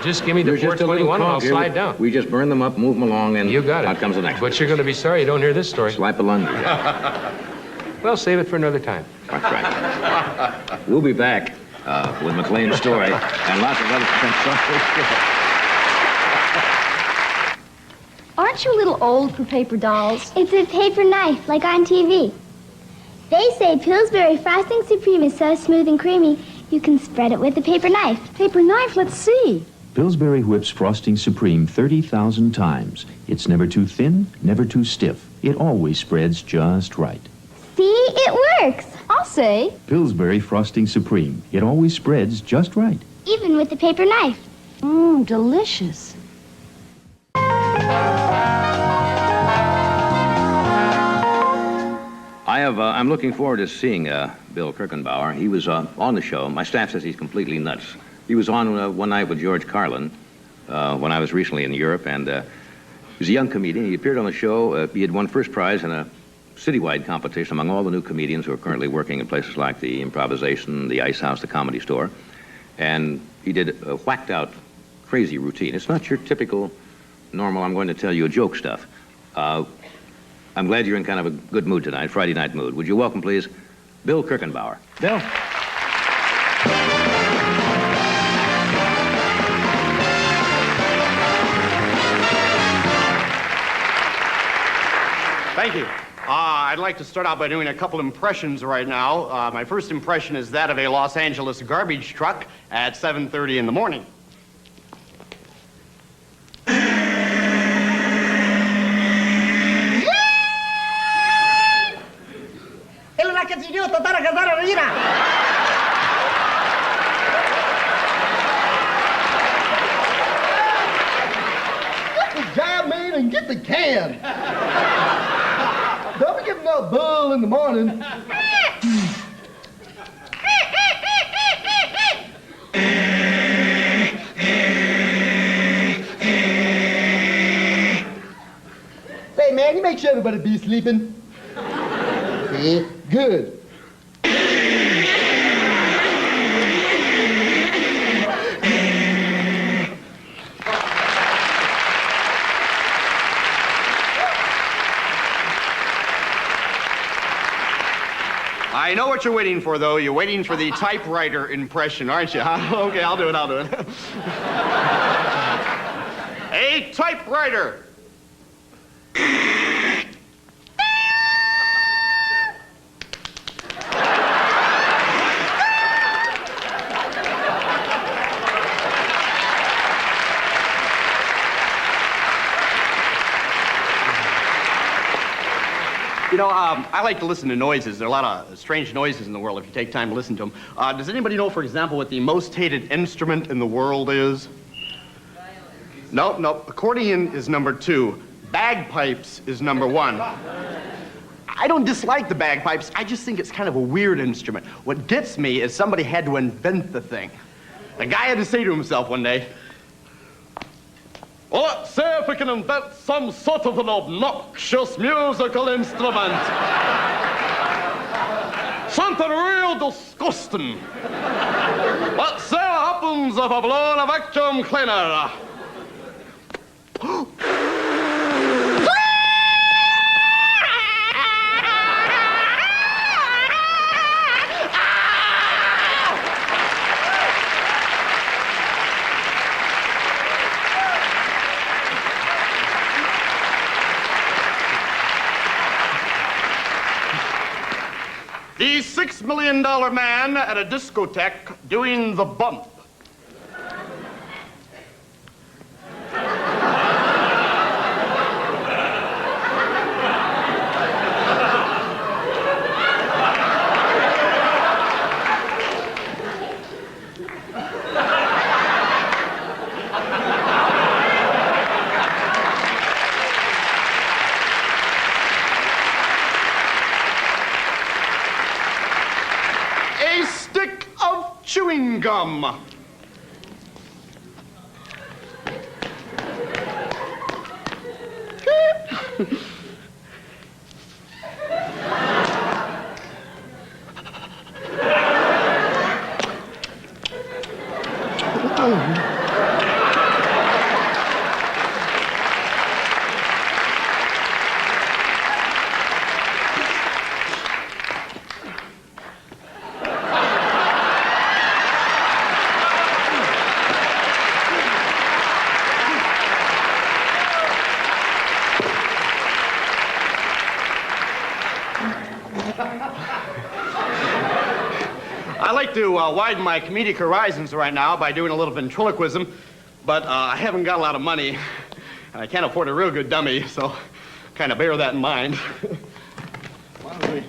Just give me the 421 and I'll slide down. We just burn them up, move them along, and you got it. out comes the next But you're going to be sorry you don't hear this story. Swipe a Lundy. Well, save it for another time. That's right. We'll be back with McLean's story and lots of other stories. Aren't you a little old for paper dolls? It's a paper knife, like on TV. They say Pillsbury Frosting Supreme is so smooth and creamy, you can spread it with a paper knife. Paper knife? Let's see. Pillsbury whips Frosting Supreme 30,000 times. It's never too thin, never too stiff. It always spreads just right. See, it works. I'll I'll say. Pillsbury Frosting Supreme. It always spreads just right. Even with the paper knife. Mmm, delicious. I'm looking forward to seeing Bill Kirchenbauer. He was on the show. My staff says he's completely nuts. He was on one night with George Carlin when I was recently in Europe, and he was a young comedian. He appeared on the show. He had won first prize in a citywide competition among all the new comedians who are currently working in places like the Improvisation, the Ice House, the Comedy Store. And he did a whacked-out, crazy routine. It's not your typical, normal, I'm going to tell you a joke stuff. I'm glad you're in kind of a good mood tonight, Friday night mood. Would you welcome, please, Bill Kirchenbauer. Bill? Thank you. I'd like to start out by doing a couple impressions right now. My first impression is that of a Los Angeles garbage truck at 7:30 in the morning. Get the job made and get the can. Don't be giving no bull in the morning. Hey, man, you make sure everybody be sleeping. See? Good. I know what you're waiting for, though. You're waiting for the typewriter impression, aren't you? Huh? Okay, I'll do it. A typewriter. You know, I like to listen to noises. There are a lot of strange noises in the world if you take time to listen to them. Does anybody know, for example, what the most hated instrument in the world is? Nope. Accordion is number 2. Bagpipes is number 1. I don't dislike the bagpipes. I just think it's kind of a weird instrument. What gets me is somebody had to invent the thing. The guy had to say to himself one day, well, let's see if we can invent some sort of an obnoxious musical instrument. Something real disgusting. Let's see what happens if I blow in a vacuum cleaner. The $6 million man at a discotheque doing the bump. A stick of chewing gum. I like to widen my comedic horizons right now by doing a little ventriloquism, but I haven't got a lot of money, and I can't afford a real good dummy, so kind of bear that in mind. Why don't we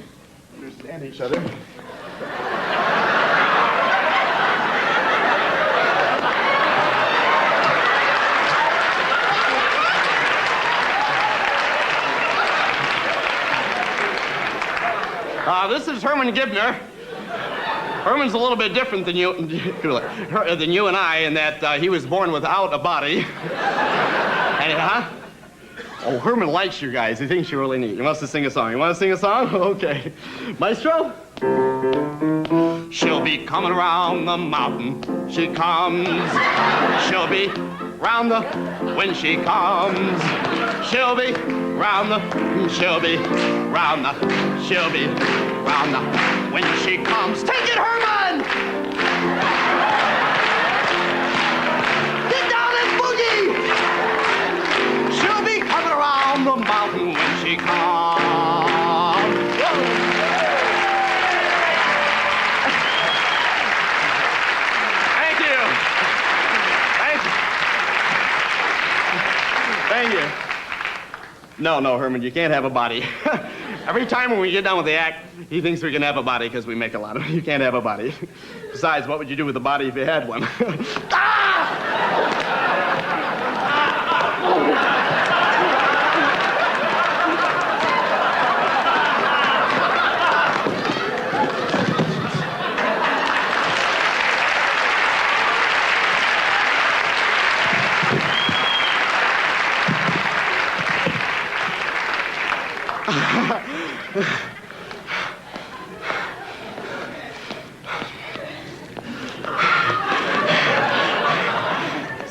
understand each other? This is Herman Gibner. Herman's a little bit different than you and I in that he was born without a body. Oh, Herman likes you guys. He thinks you're really neat. He wants to sing a song. You want to sing a song? Okay. Maestro? She'll be coming around the mountain. She comes. She'll be round the when she comes. She'll be round the. She'll be round the. She'll be round the when she comes. Take it, Herman! Get down and boogie! She'll be coming around the mountain when she comes. Thank you. Thank you. No, Herman, you can't have a body. Every time when we get done with the act, he thinks we can have a body because we make a lot of it. You can't have a body. Besides, what would you do with a body if you had one?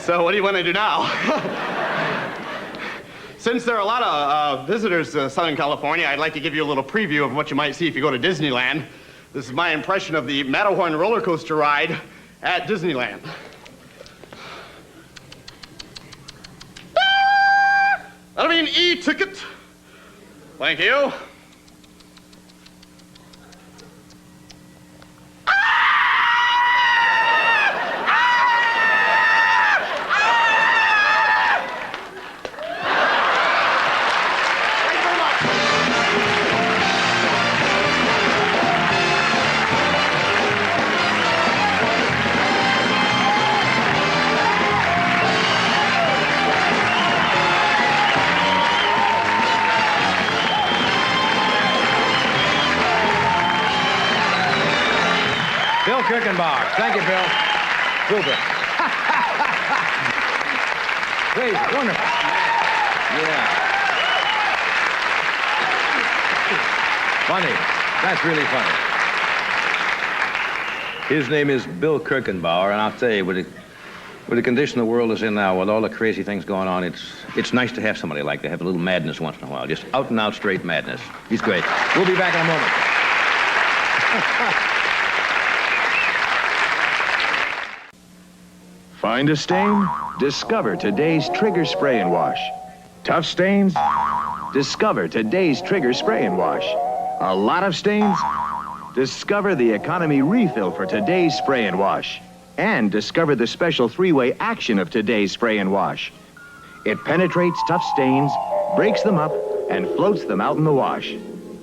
So what do you want to do now? Since there are a lot of visitors to Southern California, I'd like to give you a little preview of what you might see if you go to Disneyland. This is my impression of the Matterhorn roller coaster ride at Disneyland. That'll be an E-ticket. Thank you. Kirkenbauer. Thank you, Bill. Super. Great. Wonderful. Yeah. Funny. That's really funny. His name is Bill Kirkenbauer, and I'll tell you, with the condition the world is in now, with all the crazy things going on, it's nice to have somebody like that, have a little madness once in a while. Just out and out straight madness. He's great. We'll be back in a moment. Find a stain? Discover today's Trigger Spray and Wash. Tough stains? Discover today's Trigger Spray and Wash. A lot of stains? Discover the economy refill for today's Spray and Wash. And discover the special three-way action of today's Spray and Wash. It penetrates tough stains, breaks them up, and floats them out in the wash.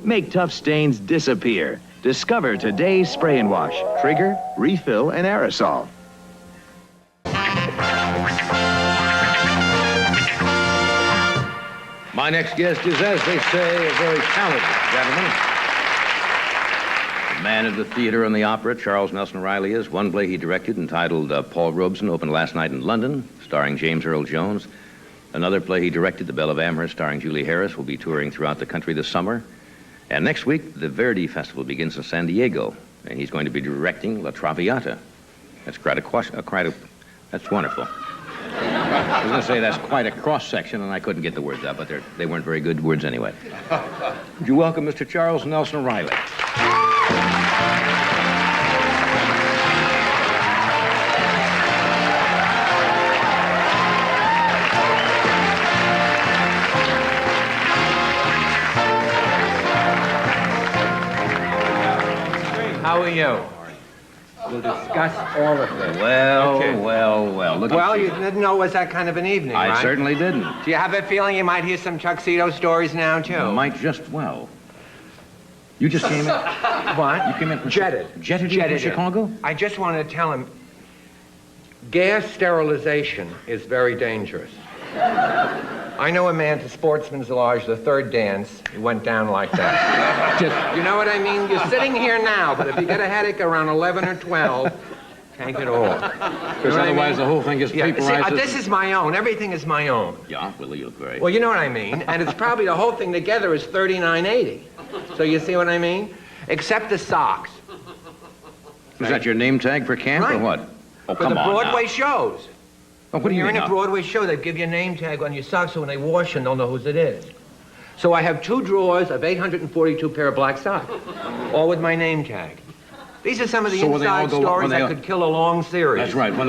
Make tough stains disappear. Discover today's Spray and Wash. Trigger, refill, and aerosol. My next guest is, as they say, a very talented gentleman. The man of the theater and the opera, Charles Nelson Riley is. One play he directed entitled Paul Robeson opened last night in London, starring James Earl Jones. Another play he directed, The Belle of Amherst, starring Julie Harris, will be touring throughout the country this summer. And next week, the Verdi Festival begins in San Diego, and he's going to be directing La Traviata. That's that's wonderful. I was going to say that's quite a cross-section, and I couldn't get the words out, but they weren't very good words anyway. Would you welcome Mr. Charles Nelson Riley? How are you? We'll discuss all of this. Well, okay. well. Look Well, you didn't know it was that kind of an evening, I right? certainly didn't. Do you have a feeling you might hear some tuxedo stories now, too? Might just, well. You just came in? What? You came in from... Jetted. Jetted you from in. Chicago? I just wanted to tell him, gas sterilization is very dangerous. I know a man to Sportsman's Lodge, the third dance, he went down like that. You know what I mean? You're sitting here now, but if you get a headache around 11 or 12, take it off. Because otherwise the whole thing gets vaporized. See, this is my own. Everything is my own. Yeah, well, you look great. Well, you know what I mean. And it's probably the whole thing together is $39.80. So you see what I mean? Except the socks. Is that your name tag for camp or what? Oh, For come the on Broadway now. shows. Oh, what do When you you're mean in a now? Broadway show, they give you a name tag on your socks so when they wash them, they'll know whose it is. So I have 2 drawers of 842 pair of black socks, all with my name tag. These are some of the So when they all inside go- stories when they that all- could kill a long series. That's right. In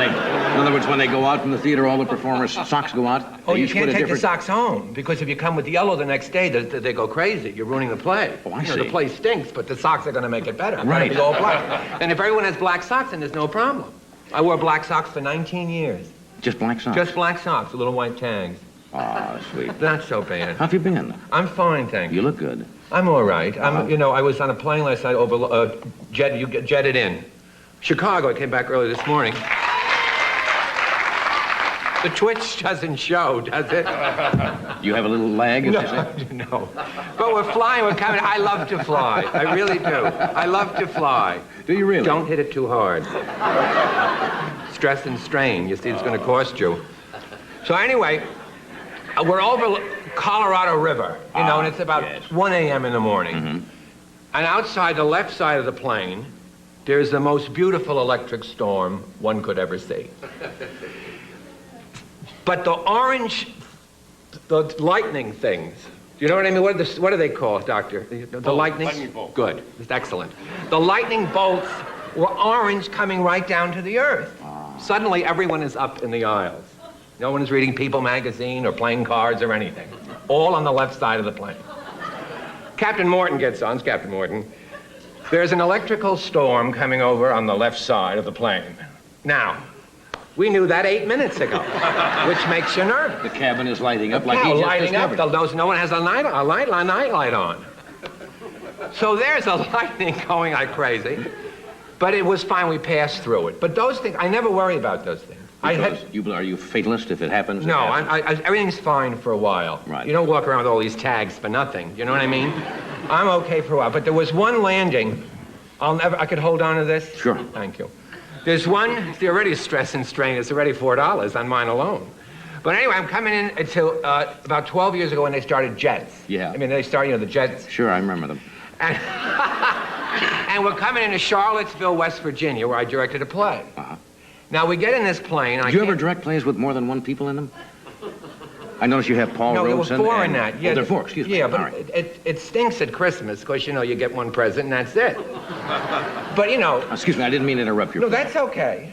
other words, when they go out from the theater, all the performers' socks go out. Oh, they you each can't put a take the different... socks home, because if you come with yellow the next day, they go crazy. You're ruining the play. Oh, I You know, see. the play stinks, but the socks are going to make it better. Right. It's gonna be all black. And if everyone has black socks, then there's no problem. I wore black socks for 19 years. Just black socks? Just black socks, with little white tags. Ah, sweet. Not so bad. How have you been? I'm fine, thank you. You look good. I'm all right. I was on a plane last night over, jetted in. Chicago, I came back early this morning. The twitch doesn't show, does it? You have a little lag, as they say? No. But we're flying, we're coming. I love to fly. I really do. I love to fly. Do you really? Don't hit it too hard. Stress and strain. You see, it's going to cost you. So anyway, we're over Colorado River, and it's about 1 a.m. in the morning. Mm-hmm. And outside the left side of the plane, there's the most beautiful electric storm one could ever see. But the lightning things, you know what I mean? What do they call it, Doctor? The lightning? Lightning bolt. Good. It's excellent. The lightning bolts were orange coming right down to the earth. Suddenly, everyone is up in the aisles. No one is reading People magazine or playing cards or anything. All on the left side of the plane. Captain Morton gets on. It's Captain Morton. There's an electrical storm coming over on the left side of the plane. Now, we knew that 8 minutes ago, which makes you nervous. The cabin is lighting up like Now, he just lighting up. discovered. No one has a nightlight on. So there's a lightning going like crazy. But it was fine. We passed through it. But those things, I never worry about those things. Are you fatalist if it happens? No, everything's fine for a while. Right. You don't walk around with all these tags for nothing. You know what I mean? I'm okay for a while. But there was one landing. I could hold on to this? Sure. Thank you. There's one, it's already stress and strain. It's already $4 on mine alone. But anyway, I'm coming in until about 12 years ago when they started jets. Yeah. I mean, they started, the jets. Sure, I remember them. And we're coming into Charlottesville, West Virginia, where I directed a play. Uh-huh. Now, we get in this plane. Did you ever direct plays with more than one people in them? I notice you have Paul No, there were Robeson 4 in and- that. Oh, there are 4, excuse me. Yeah, All but right. it stinks at Christmas because, you get one present and that's it. But, Excuse me, I didn't mean to interrupt your No, play. that's okay.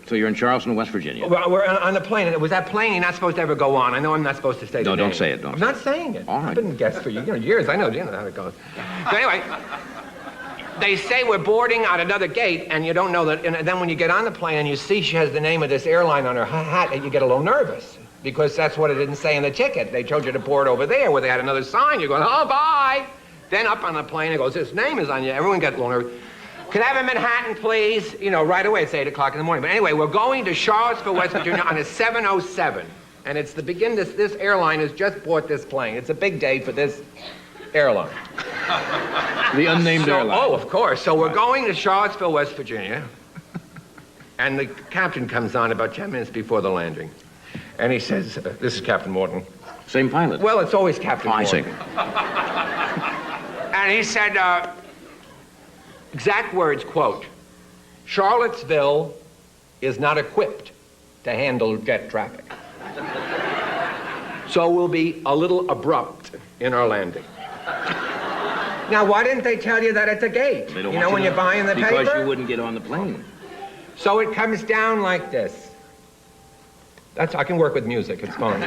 So you're in Charleston, West Virginia. We're on the plane, and it was that plane you're not supposed to ever go on. I know I'm not supposed to say No, the don't name. say it, don't I'm say not saying it. All right. I've been guest for years. I know how it goes. So anyway, they say we're boarding at another gate, and you don't know that. And then when you get on the plane and you see she has the name of this airline on her hat, and you get a little nervous because that's what it didn't say in the ticket. They told you to board over there where they had another sign. You're going, oh, bye. Then up on the plane, it goes, this name is on you. Everyone gets a little nervous. Can I have a Manhattan, please? Right away. It's 8 o'clock in the morning. But anyway, we're going to Charlottesville, West Virginia on a 707. And it's the beginning. This airline has just bought this plane. It's a big day for this airline. The unnamed airline. Oh, of course. So we're going to Charlottesville, West Virginia. And the captain comes on about 10 minutes before the landing. And he says, this is Captain Morton. Same pilot? Well, it's always Captain Morton. I see. And he said, exact words, quote, Charlottesville is not equipped to handle jet traffic. So we'll be a little abrupt in our landing. Now, why didn't they tell you that at the gate? They don't You want know when to you're buying the paper? Because you wouldn't get on the plane. So it comes down like this. I can work with music, it's fine.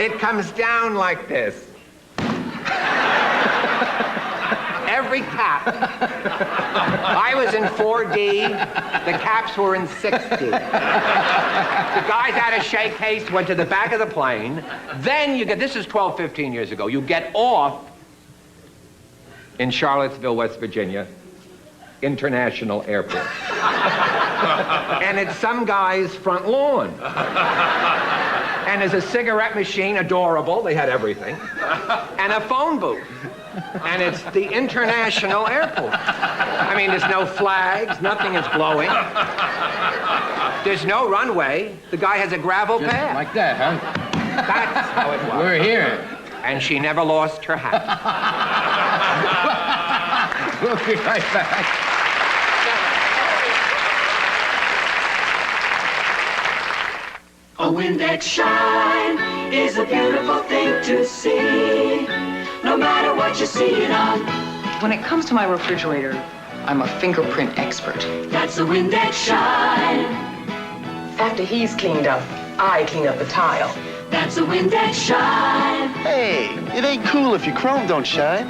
It comes down like this. every cap. I was in 4D. The caps were in 6D. The guys had a shake case, went to the back of the plane. Then you get, this is 12, 15 years ago, you get off in Charlottesville, West Virginia, International Airport. And it's some guy's front lawn. And there's a cigarette machine, adorable, they had everything, and a phone booth. And it's the International Airport. I mean, there's no flags, nothing is blowing. There's no runway. The guy has a gravel Just pad. like that, huh? That's how it was. We're here. And she never lost her hat. We'll be right back. A Windex shine is a beautiful thing to see, no matter what you see it on. When it comes to my refrigerator, I'm a fingerprint expert. That's a Windex shine. After he's cleaned up, I clean up the tile. That's a Windex shine. Hey, it ain't cool if your chrome don't shine.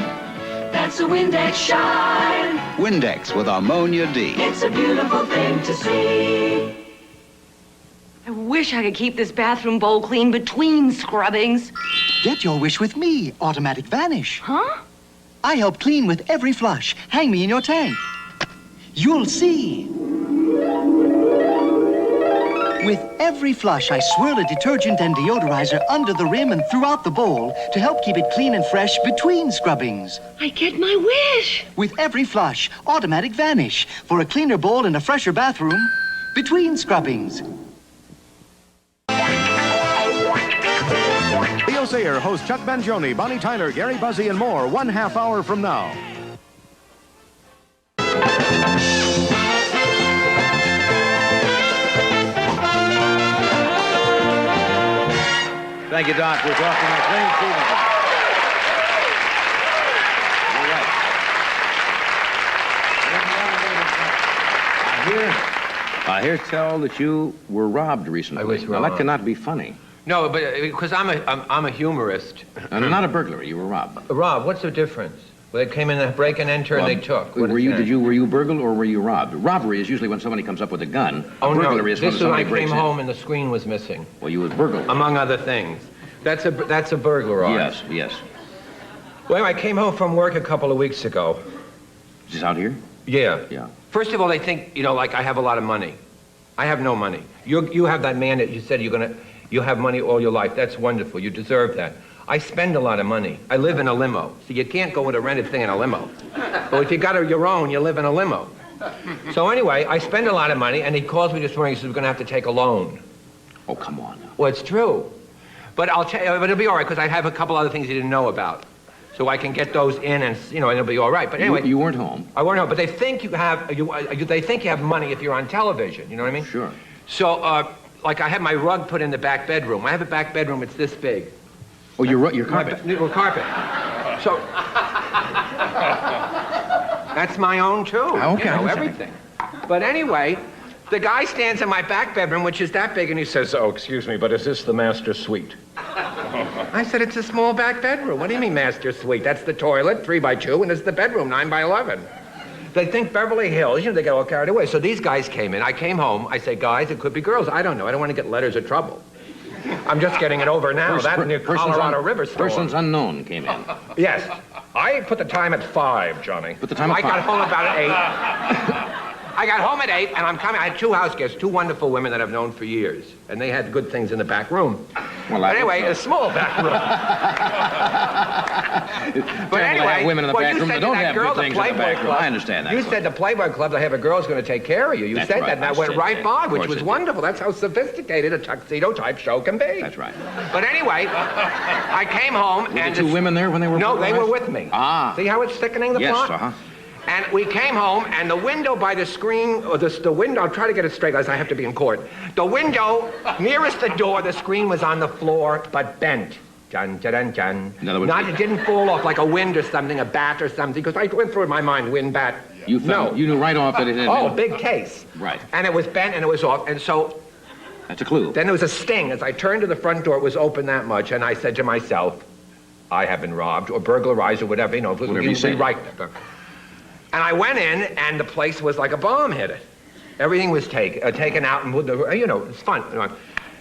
That's a Windex shine. Windex with ammonia D. It's a beautiful thing to see. I wish I could keep this bathroom bowl clean between scrubbings. Get your wish with me, Automatic Vanish. Huh? I help clean with every flush. Hang me in your tank. You'll see. With every flush, I swirl a detergent and deodorizer under the rim and throughout the bowl to help keep it clean and fresh between scrubbings. I get my wish. With every flush, Automatic Vanish for a cleaner bowl and a fresher bathroom between scrubbings. Leo Sayer hosts Chuck Mangione, Bonnie Tyler, Gary Buzzy, and more 1/2 hour from now. Thank you, Doc. We're talking McLean Stevenson. You're right. I hear tell that you were robbed recently. I was Now, that robbed. cannot be funny. No, but because I'm a humorist. And not a burglary. You were robbed. Rob, what's the difference? Well, they came in, they break and enter, and they took. What Were is you? that? Were you burgled or were you robbed? Robbery is usually when somebody comes up with a gun. Oh, burglary no, is when this is when I somebody breaks came in. home and the screen was missing. Well, you was burgled. Among other things. That's a burglar. Yes, yes. Well, I came home from work a couple of weeks ago. Is this out here? Yeah. Yeah. First of all, they think, like I have a lot of money. I have no money. You have that man that you said you have money all your life. That's wonderful. You deserve that. I spend a lot of money. I live in a limo. So you can't go with a rented thing in a limo. But if you got your own, you live in a limo. So anyway, I spend a lot of money, and he calls me this morning. He says, we're going to have to take a loan. Oh, come on. Well, it's true. But I'll tell you, but it'll be all right, because I have a couple other things you didn't know about. So I can get those in, and it'll be all right. But anyway, you weren't home. I weren't home. But they think you have they think you have money if you're on television. You know what I mean? Sure. So like I had my rug put in the back bedroom. I have a back bedroom. It's this big. Oh, your carpet. Well, carpet. So that's my own too. Okay. Everything. But anyway, the guy stands in my back bedroom, which is that big, and he says, "Oh, excuse me, but is this the master suite?" I said, "It's a small back bedroom. What do you mean master suite? That's the toilet, 3x2, and it's the bedroom, 9x11. They think Beverly Hills, they get all carried away. So these guys came in. I came home. I said, guys, it could be girls. I don't know. I don't want to get letters of trouble. I'm just getting it over now. That near Colorado River storm. Persons unknown came in. Yes. I put the time at 5, Johnny. Put the time at 5. I got home about 8. I got home at 8, and I'm coming. I had 2 house guests, 2 wonderful women that I've known for years. And they had good things in the back room. Well, but anyway, a small back room. But anyway, women in the back room that don't have good things in the back room. Club, I understand that. You said the Playboy Club, they have a girl's going to take care of you. You That's said right. that, and I that went said right that. by, Of which course was it did. wonderful. That's how sophisticated a tuxedo-type show can be. That's right. But anyway, I came home, Were and the 2 women there when they were No, they burglarized? were with me. Ah. See how it's thickening the Yes, plot? uh-huh. And we came home, and the window by the screen, or the window, I'll try to get it straight, as I have to be in court. The window nearest the door, the screen was on the floor, but bent. Dun, dun, dun, dun. In other words, It didn't fall off like a wind or something, a bat or something, because I went through in my mind, wind, bat. You knew right off that it had Oh, been... big case. Right. And it was bent, and it was off, and so... That's a clue. Then there was a sting. As I turned to the front door, it was open that much, and I said to myself, I have been robbed, or burglarized, or whatever, Whatever you say. Right. And I went in, and the place was like a bomb hit it. Everything was taken out, and it's fun.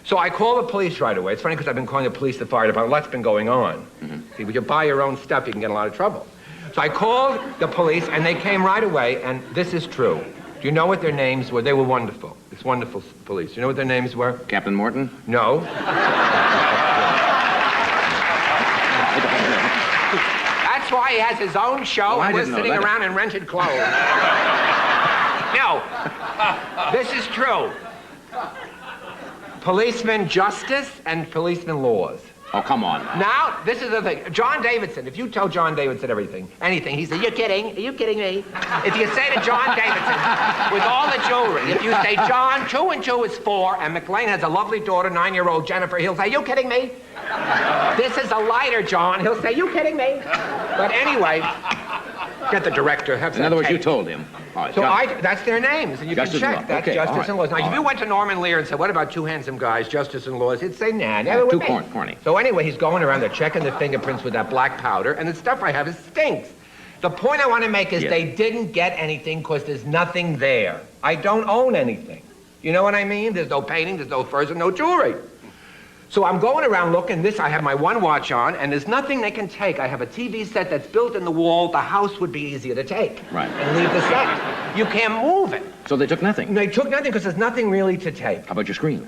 So I called the police right away. It's funny because I've been calling the police, the fire department. Lots been going on. See, when you buy your own stuff, you can get in a lot of trouble. So I called the police, and they came right away, and this is true. Do you know what their names were? They were wonderful. It's wonderful police. You know what their names were? Captain Morton? No. That's why he has his own show, and we're sitting around in rented clothes. No. This is true. Policeman Justice and Policeman Laws. Oh, come on. Now, this is the thing. John Davidson, if you tell John Davidson anything, he says, "You kidding? Are you kidding me?" If you say to John Davidson, with all the jewelry, if you say, "John, 2 and 2 is 4, and McLean has a lovely daughter, 9-year-old Jennifer," he'll say, "You kidding me? This is a lighter, John." He'll say, "You kidding me?" But anyway, get the director. In other words, you told him. Right, so that's their names, and you Justice can and check. Law. That's Okay, Justice and Laws. Now, if you went to Norman Lear and said, "What about 2 handsome guys, Justice and Laws?" he'd say, "Nah, never with too me." corny. So anyway, he's going around there checking the fingerprints with that black powder, and the stuff I have stinks. The point I want to make is they didn't get anything because there's nothing there. I don't own anything. You know what I mean? There's no painting, there's no furs, and no jewelry. So I'm going around looking. I have my one watch on, and there's nothing they can take. I have a TV set that's built in the wall. The house would be easier to take. Right. And leave the set. You can't move it. So they took nothing? They took nothing because there's nothing really to take. How about your screen?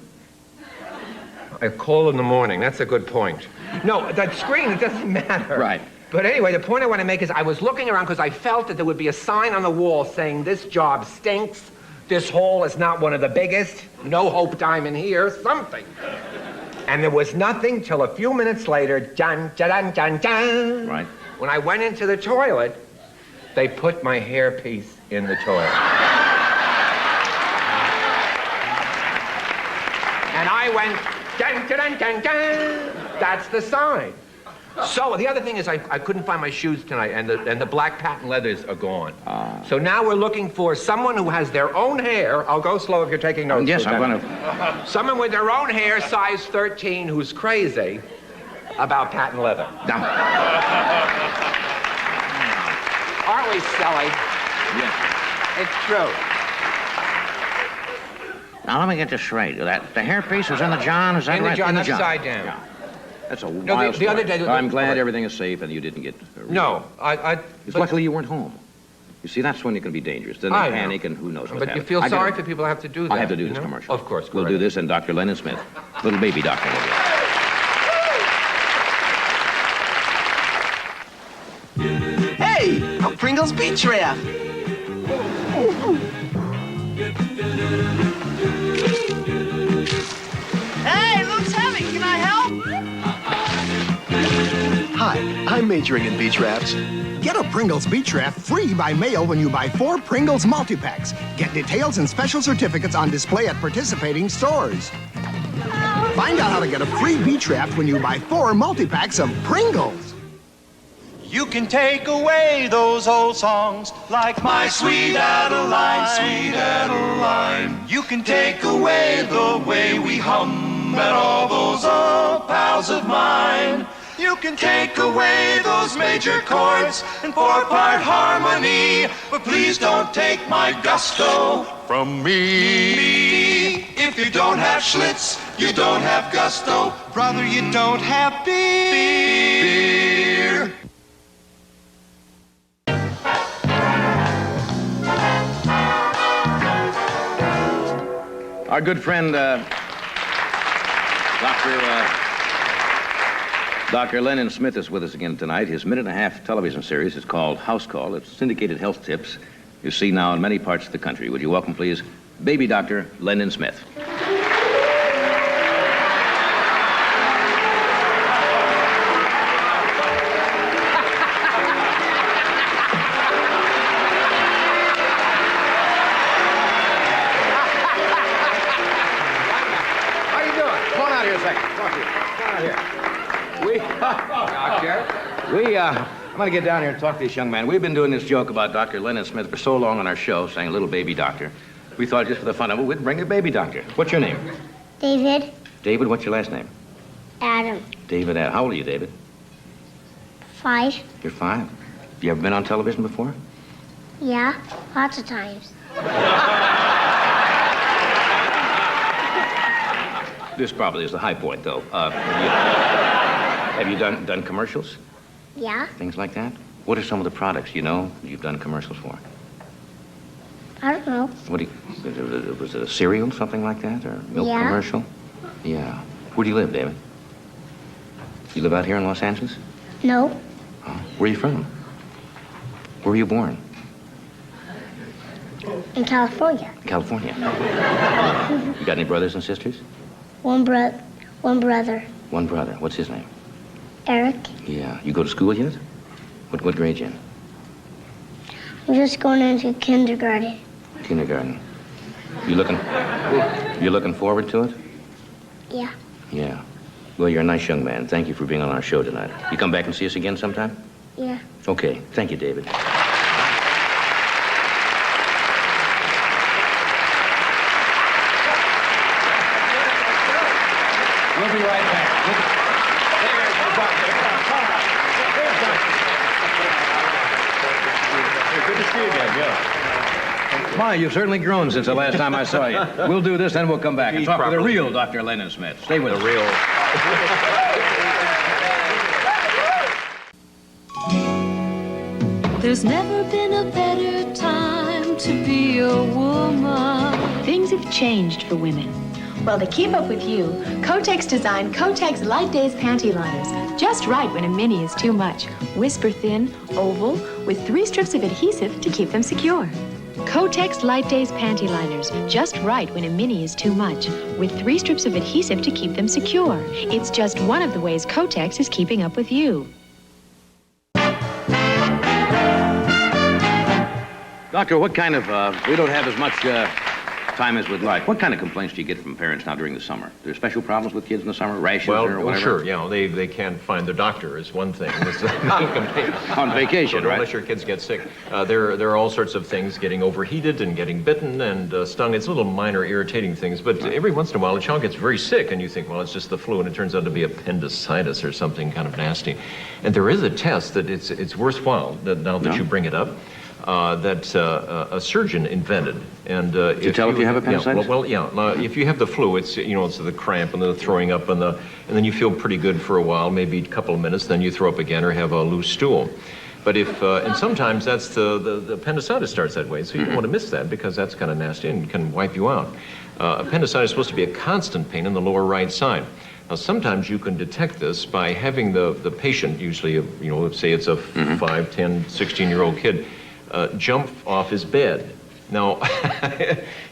I call in the morning. That's a good point. No, that screen, it doesn't matter. Right. But anyway, the point I want to make is I was looking around because I felt that there would be a sign on the wall saying, "This job stinks. This hole is not one of the biggest. No Hope Diamond here," something. And there was nothing till a few minutes later, dun, dun, dun, dun. Right. When I went into the toilet, they put my hairpiece in the toilet. And I went, dun, dun, dun, dun. That's the sign. So the other thing is I couldn't find my shoes tonight, and the black patent leathers are gone. So now we're looking for someone who has their own hair. I'll go slow if you're taking notes. Yes, I'm going to. Someone with their own hair, size 13, who's crazy about patent leather. Aren't we silly? Yes. It's true. Now, let me get this straight. The hairpiece was in the John, is that in right? The John, in the upside down. Yeah. That's a No, wild the other day... I'm glad everything is safe and you didn't get... No, luckily you weren't home. You see, that's when you can be dangerous. Then they panic and who knows what's happening. But you feel sorry for people who have to do that. I have to do this commercial. Of course. We'll do this and Dr. Lennon Smith. Little baby doctor will be. Hey, a Pringles Beach Raft. Hey, looks heavy. Can I help? Hi, I'm majoring in beach rafts. Get a Pringles Beach Raft free by mail when you buy 4 Pringles multi-packs. Get details and special certificates on display at participating stores. Find out how to get a free beach raft when you buy 4 multi-packs of Pringles. You can take away those old songs like My Sweet Adeline, Sweet Adeline. You can take away the way we hum and all those old pals of mine. You can take away those major chords and 4-part harmony, but please don't take my gusto from me. If you don't have Schlitz, you don't have gusto. Brother, you don't have beer. Our good friend, Dr. Lennon Smith is with us again tonight. His minute-and-a-half television series is called House Call. It's syndicated health tips you see now in many parts of the country. Would you welcome, please, baby Dr. Lennon Smith. How you doing? Come on out here a second. Come on out here. I'm going to get down here and talk to this young man. We've been doing this joke about Dr. Lennon Smith for so long on our show, saying little baby doctor. We thought just for the fun of it, we'd bring a baby doctor. What's your name? David. David, what's your last name? Adam. David. How old are you, David? 5. You're 5. You ever been on television before? Yeah, lots of times. This probably is the high point, though. Have you done commercials? Yeah? Things like that? What are some of the products you know you've done commercials for? I don't know. What do you, was it a cereal, something like that, or a milk Yeah. commercial? Yeah. Where do you live, David? You live out here in Los Angeles? No. Oh, where are you from? Where were you born? In California. California. You got any brothers and sisters? One brother. One brother. What's his name? Eric. Yeah. You go to school yet? What grade you in? I'm just going into kindergarten. Kindergarten. You looking forward to it? Yeah. Yeah. Well, you're a nice young man. Thank you for being on our show tonight. You come back and see us again sometime? Yeah. Okay. Thank you, David. We'll be right back. Good to see you again, Joe. My, you've certainly grown since the last time I saw you. We'll do this, then we'll come back and talk to the real Dr. Lennon Smith. Stay with us. The real. There's never been a better time to be a woman. Things have changed for women. Well, to keep up with you, Kotex designed Kotex Light Days panty liners. Just right when a mini is too much. Whisper thin, oval, with 3 strips of adhesive to keep them secure. Kotex Light Days panty liners. Just right when a mini is too much. With 3 strips of adhesive to keep them secure. It's just one of the ways Kotex is keeping up with you. Doctor, what kind of, we don't have as much time as we'd like. What kind of complaints do you get from parents now during the summer? Are there special problems with kids in the summer? Rashes or whatever? Sure, you know, they can't find their doctor is one thing. On vacation, so right? Unless your kids get sick. There are all sorts of things, getting overheated and getting bitten and stung. It's little minor irritating things, but every once in a while a child gets very sick and you think, well, it's just the flu, and it turns out to be appendicitis or something kind of nasty. And there is a test that it's worthwhile, that now that you bring it up, that a surgeon invented. And to tell if you have appendicitis? If you have the flu, it's it's the cramp and the throwing up and then you feel pretty good for a while, maybe a couple of minutes, then you throw up again or have a loose stool. But if and sometimes that's the appendicitis starts that way, so you don't want to miss that because that's kind of nasty and can wipe you out. Appendicitis is supposed to be a constant pain in the lower right side. Now, sometimes you can detect this by having the patient, usually, say it's a 5, 10, 16-year-old kid, jump off his bed. Now,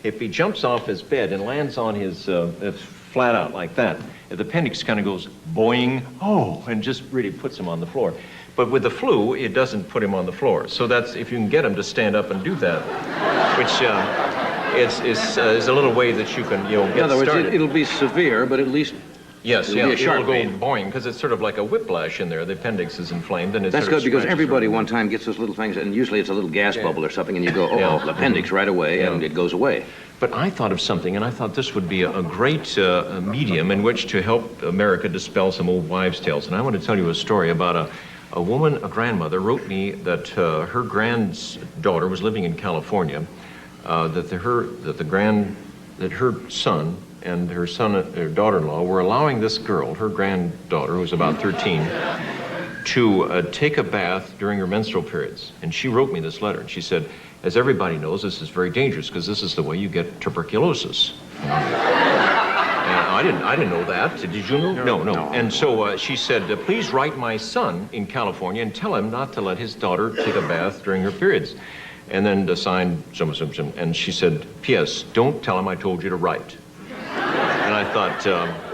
if he jumps off his bed and lands on his flat out like that, the appendix kind of goes boing, and just really puts him on the floor. But with the flu, it doesn't put him on the floor. So that's, if you can get him to stand up and do that, which is a little way that you can, get started. In other words, it'll be severe, but at least Yes, it'll go boing, because it's sort of like a whiplash in there. The appendix is inflamed, and it's That's good, because everybody one time gets those little things, and usually it's a little gas bubble or something, and you go, the appendix right away, and it goes away. But I thought of something, and I thought this would be a great medium in which to help America dispel some old wives' tales. And I want to tell you a story about a woman, a grandmother, wrote me that her granddaughter was living in California, that her son and her daughter-in-law were allowing this girl, her granddaughter, who was about 13, to take a bath during her menstrual periods. And she wrote me this letter, and she said, as everybody knows, this is very dangerous because this is the way you get tuberculosis. And I didn't know that. Did you know? No. And so she said, please write my son in California and tell him not to let his daughter take a bath during her periods. And then signed some. And she said, P.S., don't tell him I told you to write. And I thought...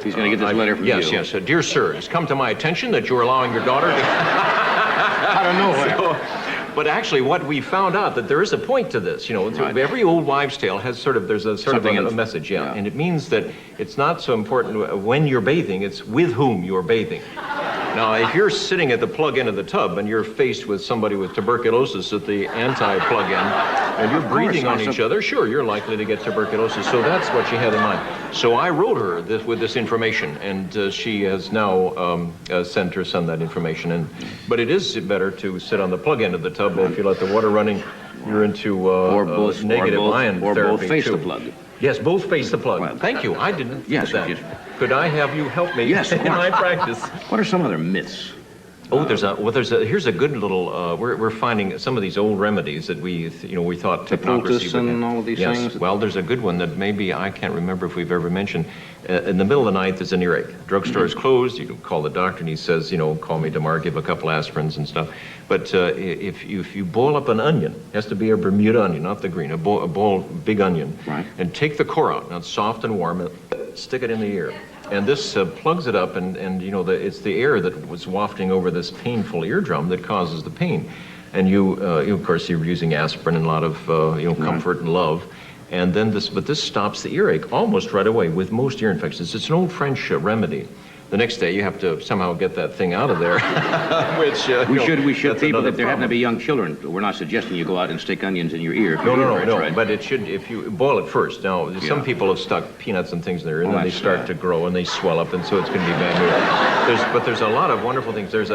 he's going to get this letter from you. Yes. Dear sir, it's come to my attention that you're allowing your daughter to... Out of nowhere. But actually, what we found out, that there is a point to this. Every old wives' tale has there's a message, and it means that it's not so important when you're bathing, it's with whom you're bathing. Now, if you're sitting at the plug-in of the tub and you're faced with somebody with tuberculosis at the anti-plug-in, and you're breathing on each other, sure, you're likely to get tuberculosis. So that's what she had in mind. So I wrote her with this information, and she has now sent her son that information. But it is better to sit on the plug-in of the tub if you let the water running you're into Or both- or negative both- ion or therapy both face too. the plug. Yes, both face the plug. Thank you. I didn't Yes, do that. yes. Could I have you help me Yes, of in my course. practice? What are some other myths? Oh, here's a good little, we're finding some of these old remedies that we thought The hypocrisy poultice would and have. all of these Yes. things? Well, there's a good one that maybe I can't remember if we've ever mentioned. In the middle of the night, there's an earache. Drugstore is closed. You can call the doctor, and he says, call me tomorrow, give a couple aspirins and stuff. But if you boil up an onion, it has to be a Bermuda onion, not the green, a big onion, Right. and take the core out. Now it's soft and warm, and stick it in the ear. And this plugs it up, and it's the air that was wafting over this painful eardrum that causes the pain. And you of course, you're using aspirin and a lot of comfort and love. And then this stops the earache almost right away with most ear infections. It's an old French remedy. The next day, you have to somehow get that thing out of there, which We should that's people, another if there happen to problem. be young children, we're not suggesting you go out and stick onions in your ear. for No, earaches, right? but it should, if you boil it first. Now, some people have stuck peanuts and things in there, and Oh, then they that's start sad. to grow, and they swell up, and so it's going to be bad news. But there's a lot of wonderful things. There's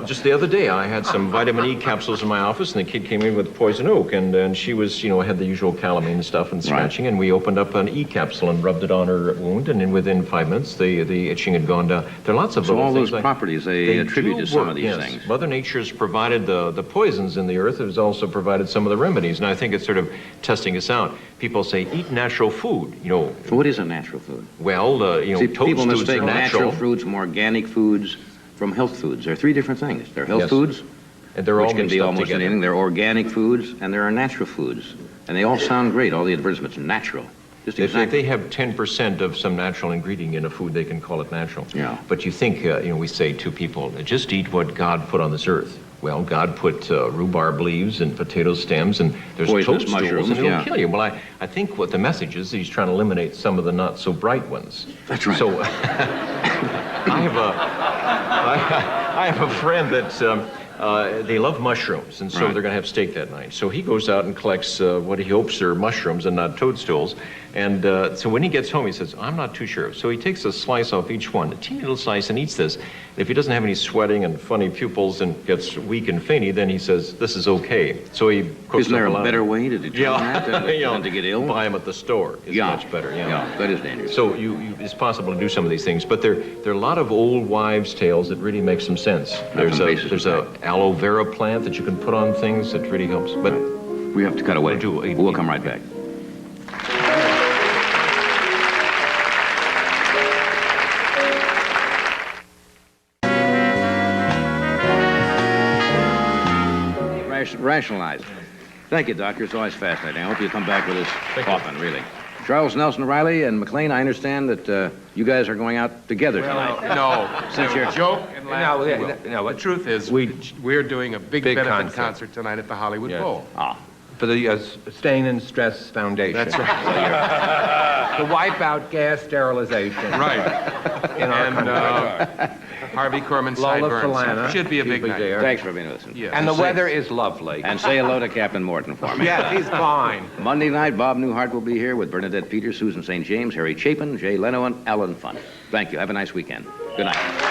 just the other day, I had some vitamin E capsules in my office, and the kid came in with poison oak, and she was, had the usual calamine and stuff and scratching, and we opened up an E capsule and rubbed it on her wound, and then within 5 minutes, the itching had gone down. There are lots of So little all things those properties they attribute do to some work, of these yes. things. Mother Nature's provided the poisons in the earth. It has also provided some of the remedies, and I think it's sort of testing us out. People say, eat natural food, So what is a natural food? Well, See, people toadstools mistake are natural natural. foods from organic foods from health foods. There are three different things. There are health Yes. foods, And they're all which can mixed be up almost together. anything. There are organic foods, and there are natural foods. And they all sound great, all the advertisements, natural. Just If exactly. they have 10% of some natural ingredient in a food, they can call it natural. Yeah. But you think, we say to people, just eat what God put on this earth. Well, God put rhubarb leaves and potato stems, and there's Poisonous toadstools, mushrooms, and it'll yeah. kill you. Well, I think what the message is, he's trying to eliminate some of the not so bright ones. That's right. So I have a friend that they love mushrooms, and so Right. they're going to have steak that night. So he goes out and collects what he hopes are mushrooms and not toadstools. And so when he gets home, he says, I'm not too sure. So he takes a slice off each one, a teeny little slice, and eats this. If he doesn't have any sweating and funny pupils and gets weak and fainty, then he says, this is okay. So he cooks Isn't there up a lot better of- way to determine that than to get ill? Buy them at the store is much better. Yeah, that is dangerous. So it's possible to do some of these things, but there are a lot of old wives' tales that really make some sense. There's a aloe vera plant that you can put on things that really helps. But we have to cut away. We'll come right back. Rationalize. Thank you, Doctor. It's always fascinating. I hope you come back with us often, really. Charles Nelson Riley and McLean, I understand that you guys are going out together tonight. No, Since you're joke and laugh. The truth is, we're doing a big benefit concert tonight at the Hollywood Bowl. For the Stain and Stress Foundation. That's right. To wipe out gas sterilization. Right. In our And country. Harvey Korman Lola sideburns. Falana. Should be a big She'll be night. there. Thanks for being with us. Yes. And the weather is lovely. And say hello to Captain Morton for me. Yes, he's fine. Monday night, Bob Newhart will be here with Bernadette Peters, Susan St. James, Harry Chapin, Jay Leno, and Alan Funt. Thank you. Have a nice weekend. Good night.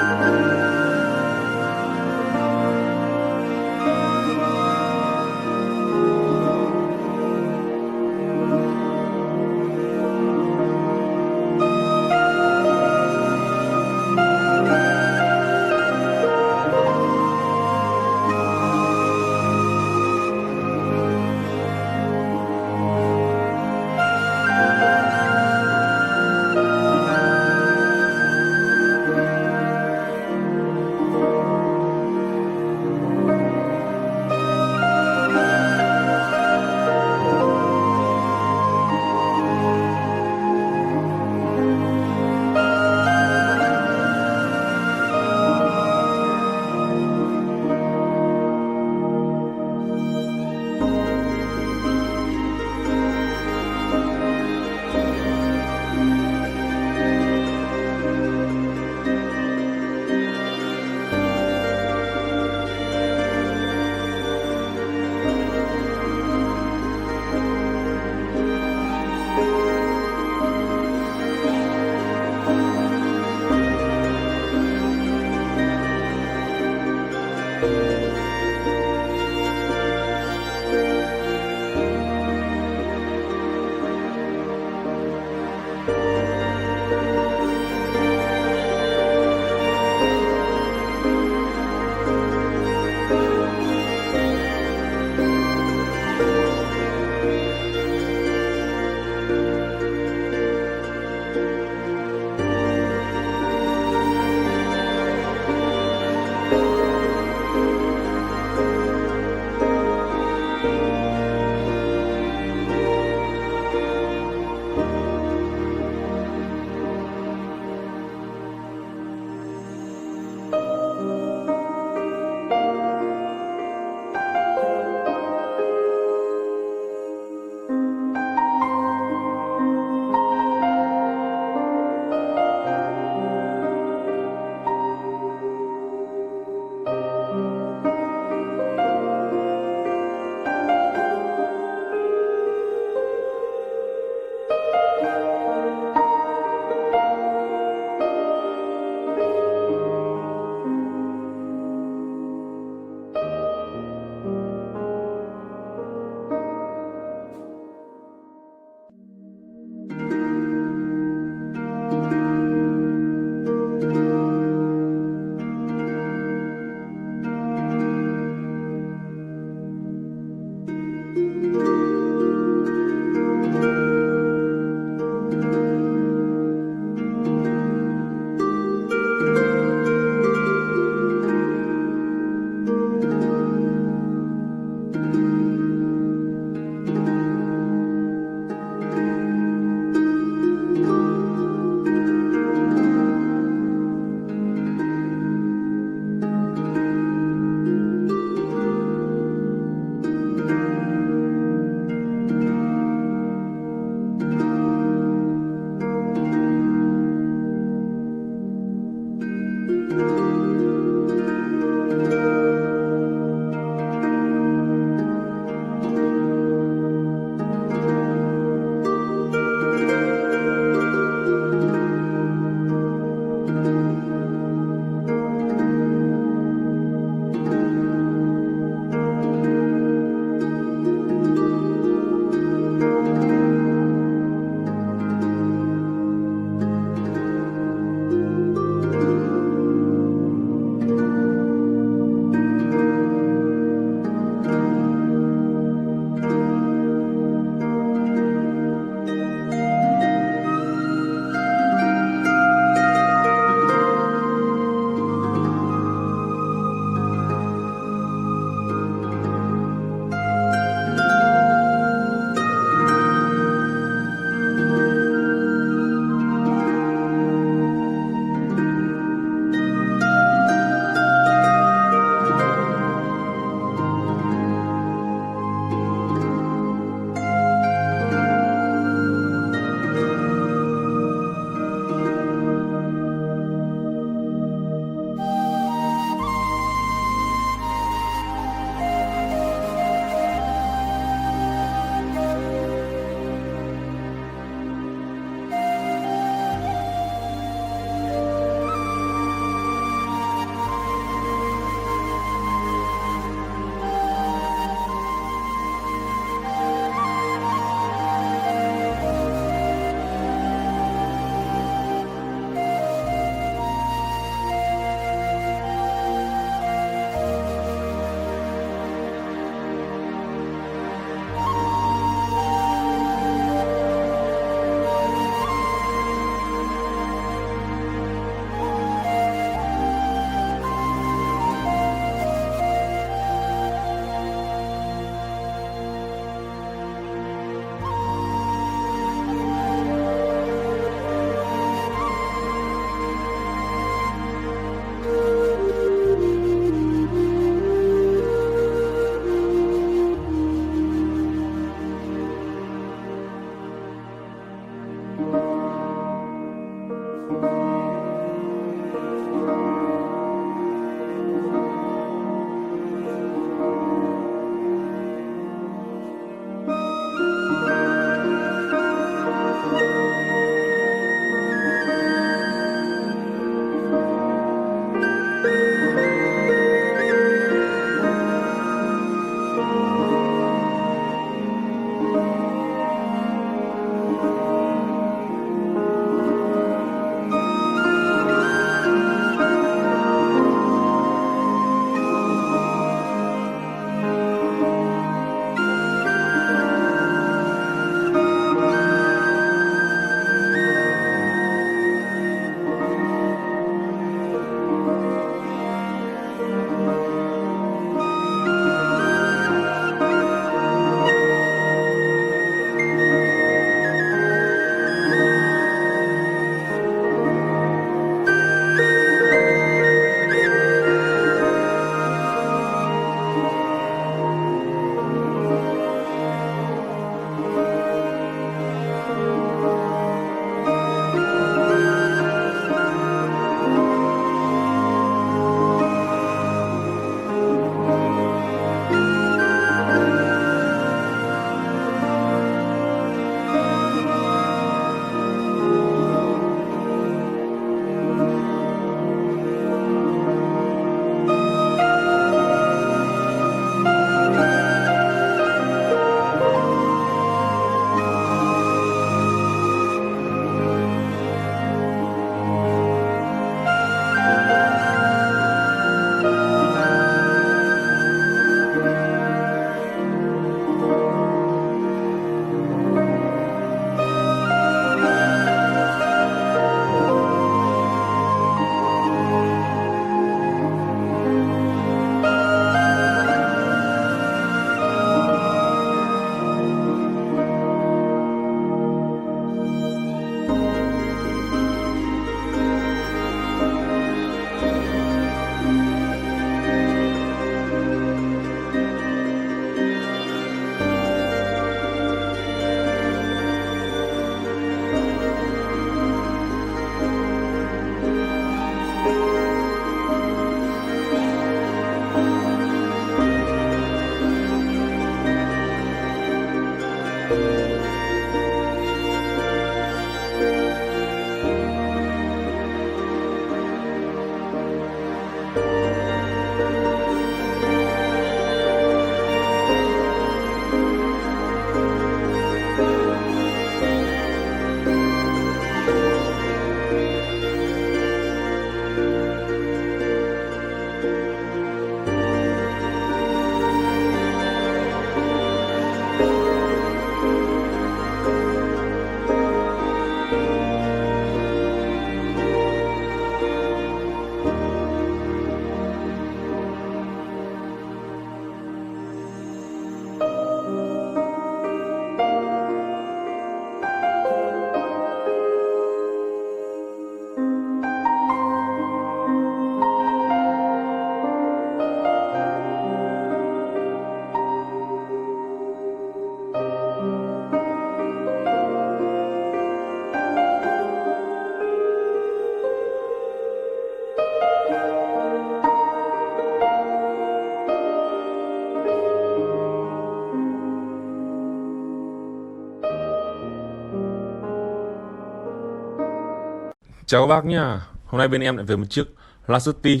Chào các bác nhá. Hôm nay bên em lại về một chiếc Lacetti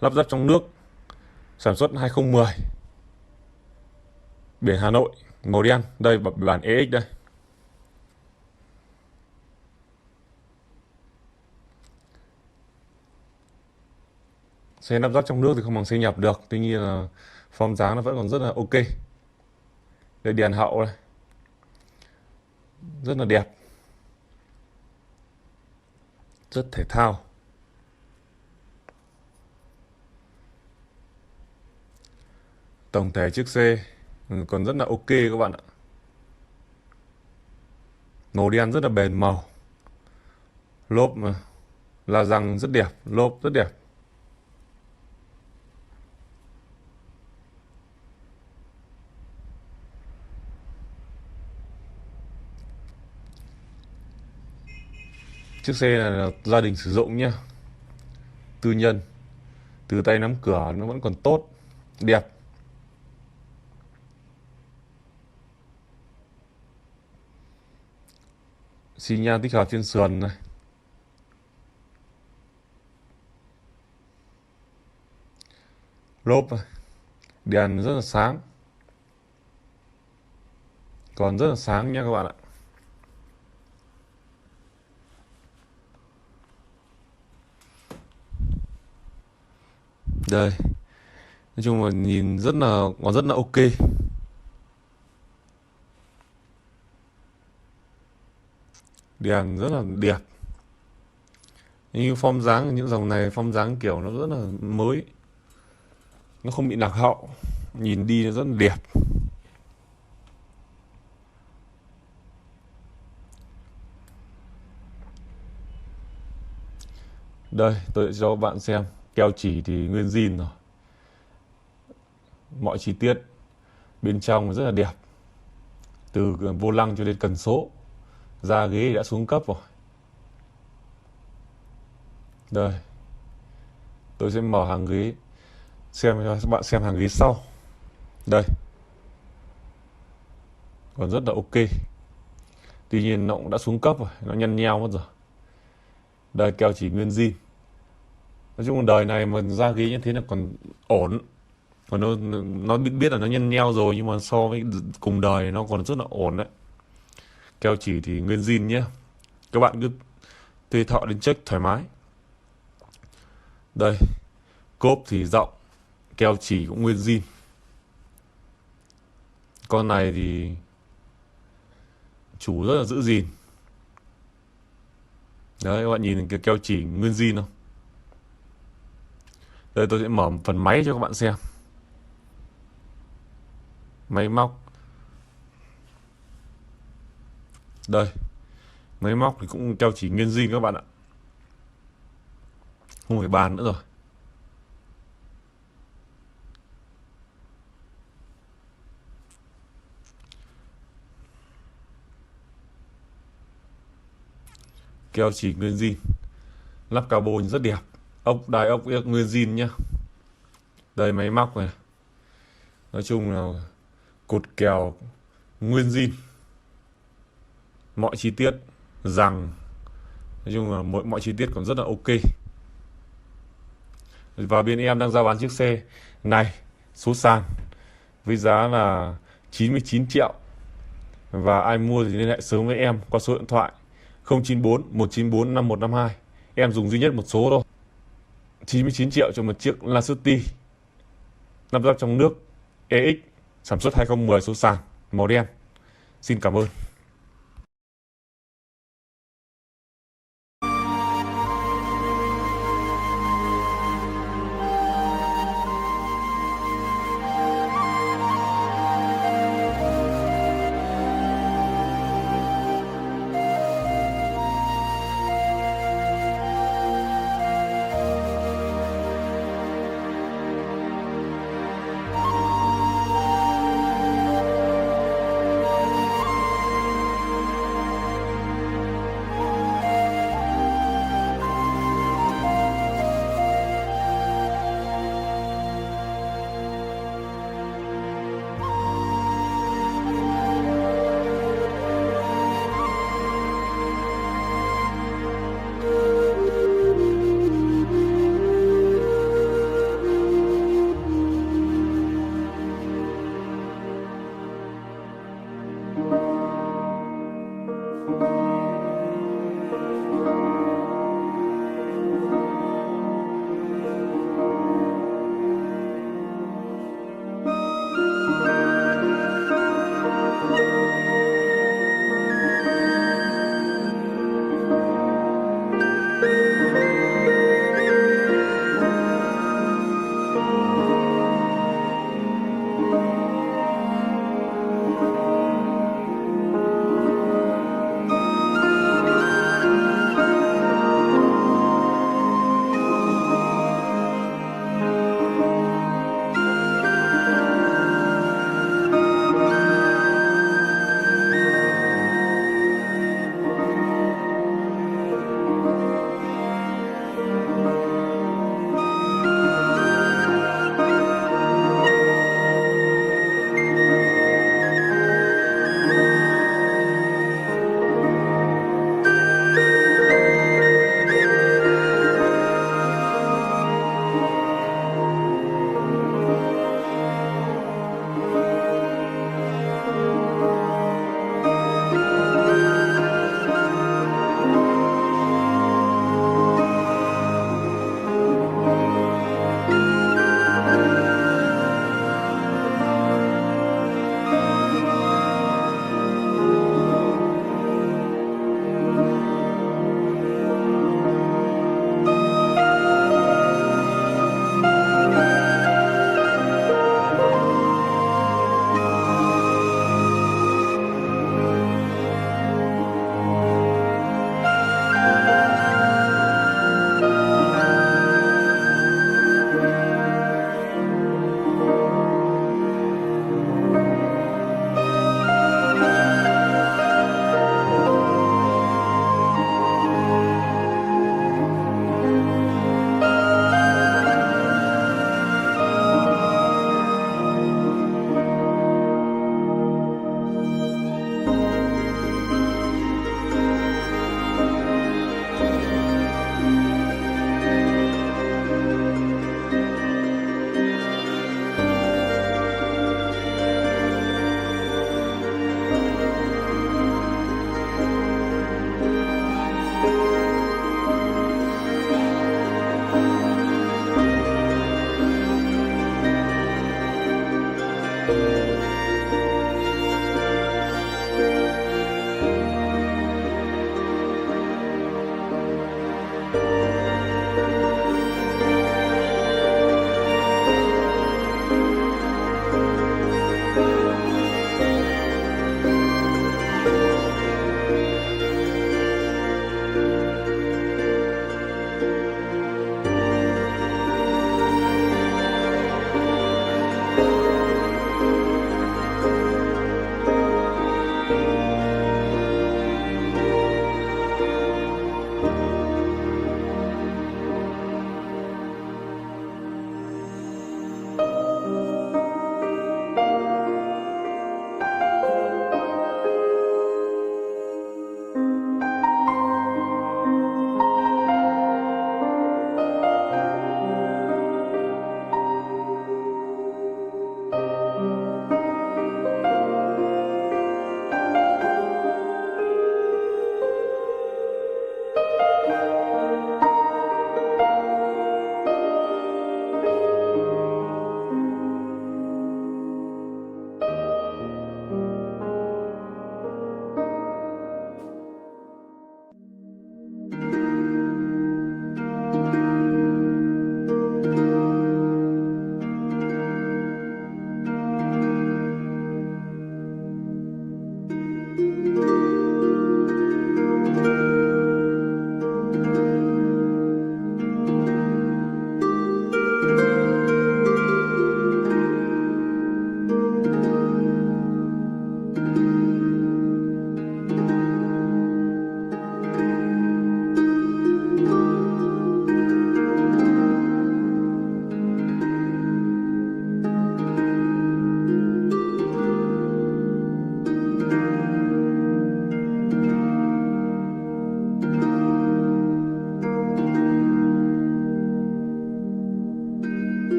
lắp ráp trong nước, sản xuất 2010, biển Hà Nội, màu đen. Đây bản EX đây. Xe lắp ráp trong nước thì không bằng xe nhập được, tuy nhiên là form dáng nó vẫn còn rất là ok. Đây đèn hậu đây, rất là đẹp, rất thể thao. Tổng thể chiếc xe còn rất là ok các bạn ạ. Màu đen rất là bền màu. Lốp mà la răng rất đẹp, lốp rất đẹp. Chiếc xe này là gia đình sử dụng nhá, tư nhân. Từ tay nắm cửa nó vẫn còn tốt, đẹp. Xi nhan tích hợp trên sườn này. Lốp này, đèn rất là sáng, còn rất là sáng nha các bạn ạ. Đây, nói chung là nhìn còn rất là ok. Đèn rất là đẹp. Như form dáng những dòng này, form dáng kiểu nó rất là mới, nó không bị lạc hậu, nhìn đi nó rất là đẹp. Đây, tôi sẽ cho các bạn xem. Keo chỉ thì nguyên zin rồi. Mọi chi tiết bên trong rất là đẹp. Từ vô lăng cho đến cần số, da ghế đã xuống cấp rồi. Đây, tôi sẽ mở hàng ghế xem cho các bạn xem hàng ghế sau. Đây, còn rất là ok. Tuy nhiên nó cũng đã xuống cấp rồi, nó nhăn nheo mất rồi. Đây, keo chỉ nguyên zin. Nói chung là đời này mà da ghế như thế là còn ổn. Còn nó biết là nó nhăn nheo rồi, nhưng mà so với cùng đời nó còn rất là ổn đấy. Keo chỉ thì nguyên zin nhé. Các bạn cứ thuê thợ đến check thoải mái. Đây, cốp thì rộng, keo chỉ cũng nguyên zin. Con này thì chủ rất là giữ gìn. Đấy, các bạn nhìn cái keo chỉ nguyên zin không? Đây, tôi sẽ mở phần máy cho các bạn xem. Máy móc. Đây, máy móc thì cũng keo chỉ nguyên zin các bạn ạ, không phải bàn nữa rồi. Keo chỉ nguyên zin, lắp carbon rất đẹp. Ốc đai ốc nguyên zin nhá. Đây máy móc này, nói chung là cột kèo nguyên zin. Mọi chi tiết rằng, nói chung là mọi chi tiết còn rất là ok. Và bên em đang giao bán chiếc xe này số sàn với giá là 99 triệu. Và ai mua thì liên hệ sớm với em qua số điện thoại 094 194 5152. Em dùng duy nhất một số thôi. 99 triệu cho một chiếc Lacetti lắp ráp trong nước EX, sản xuất 2010, số sàn, màu đen. Xin cảm ơn.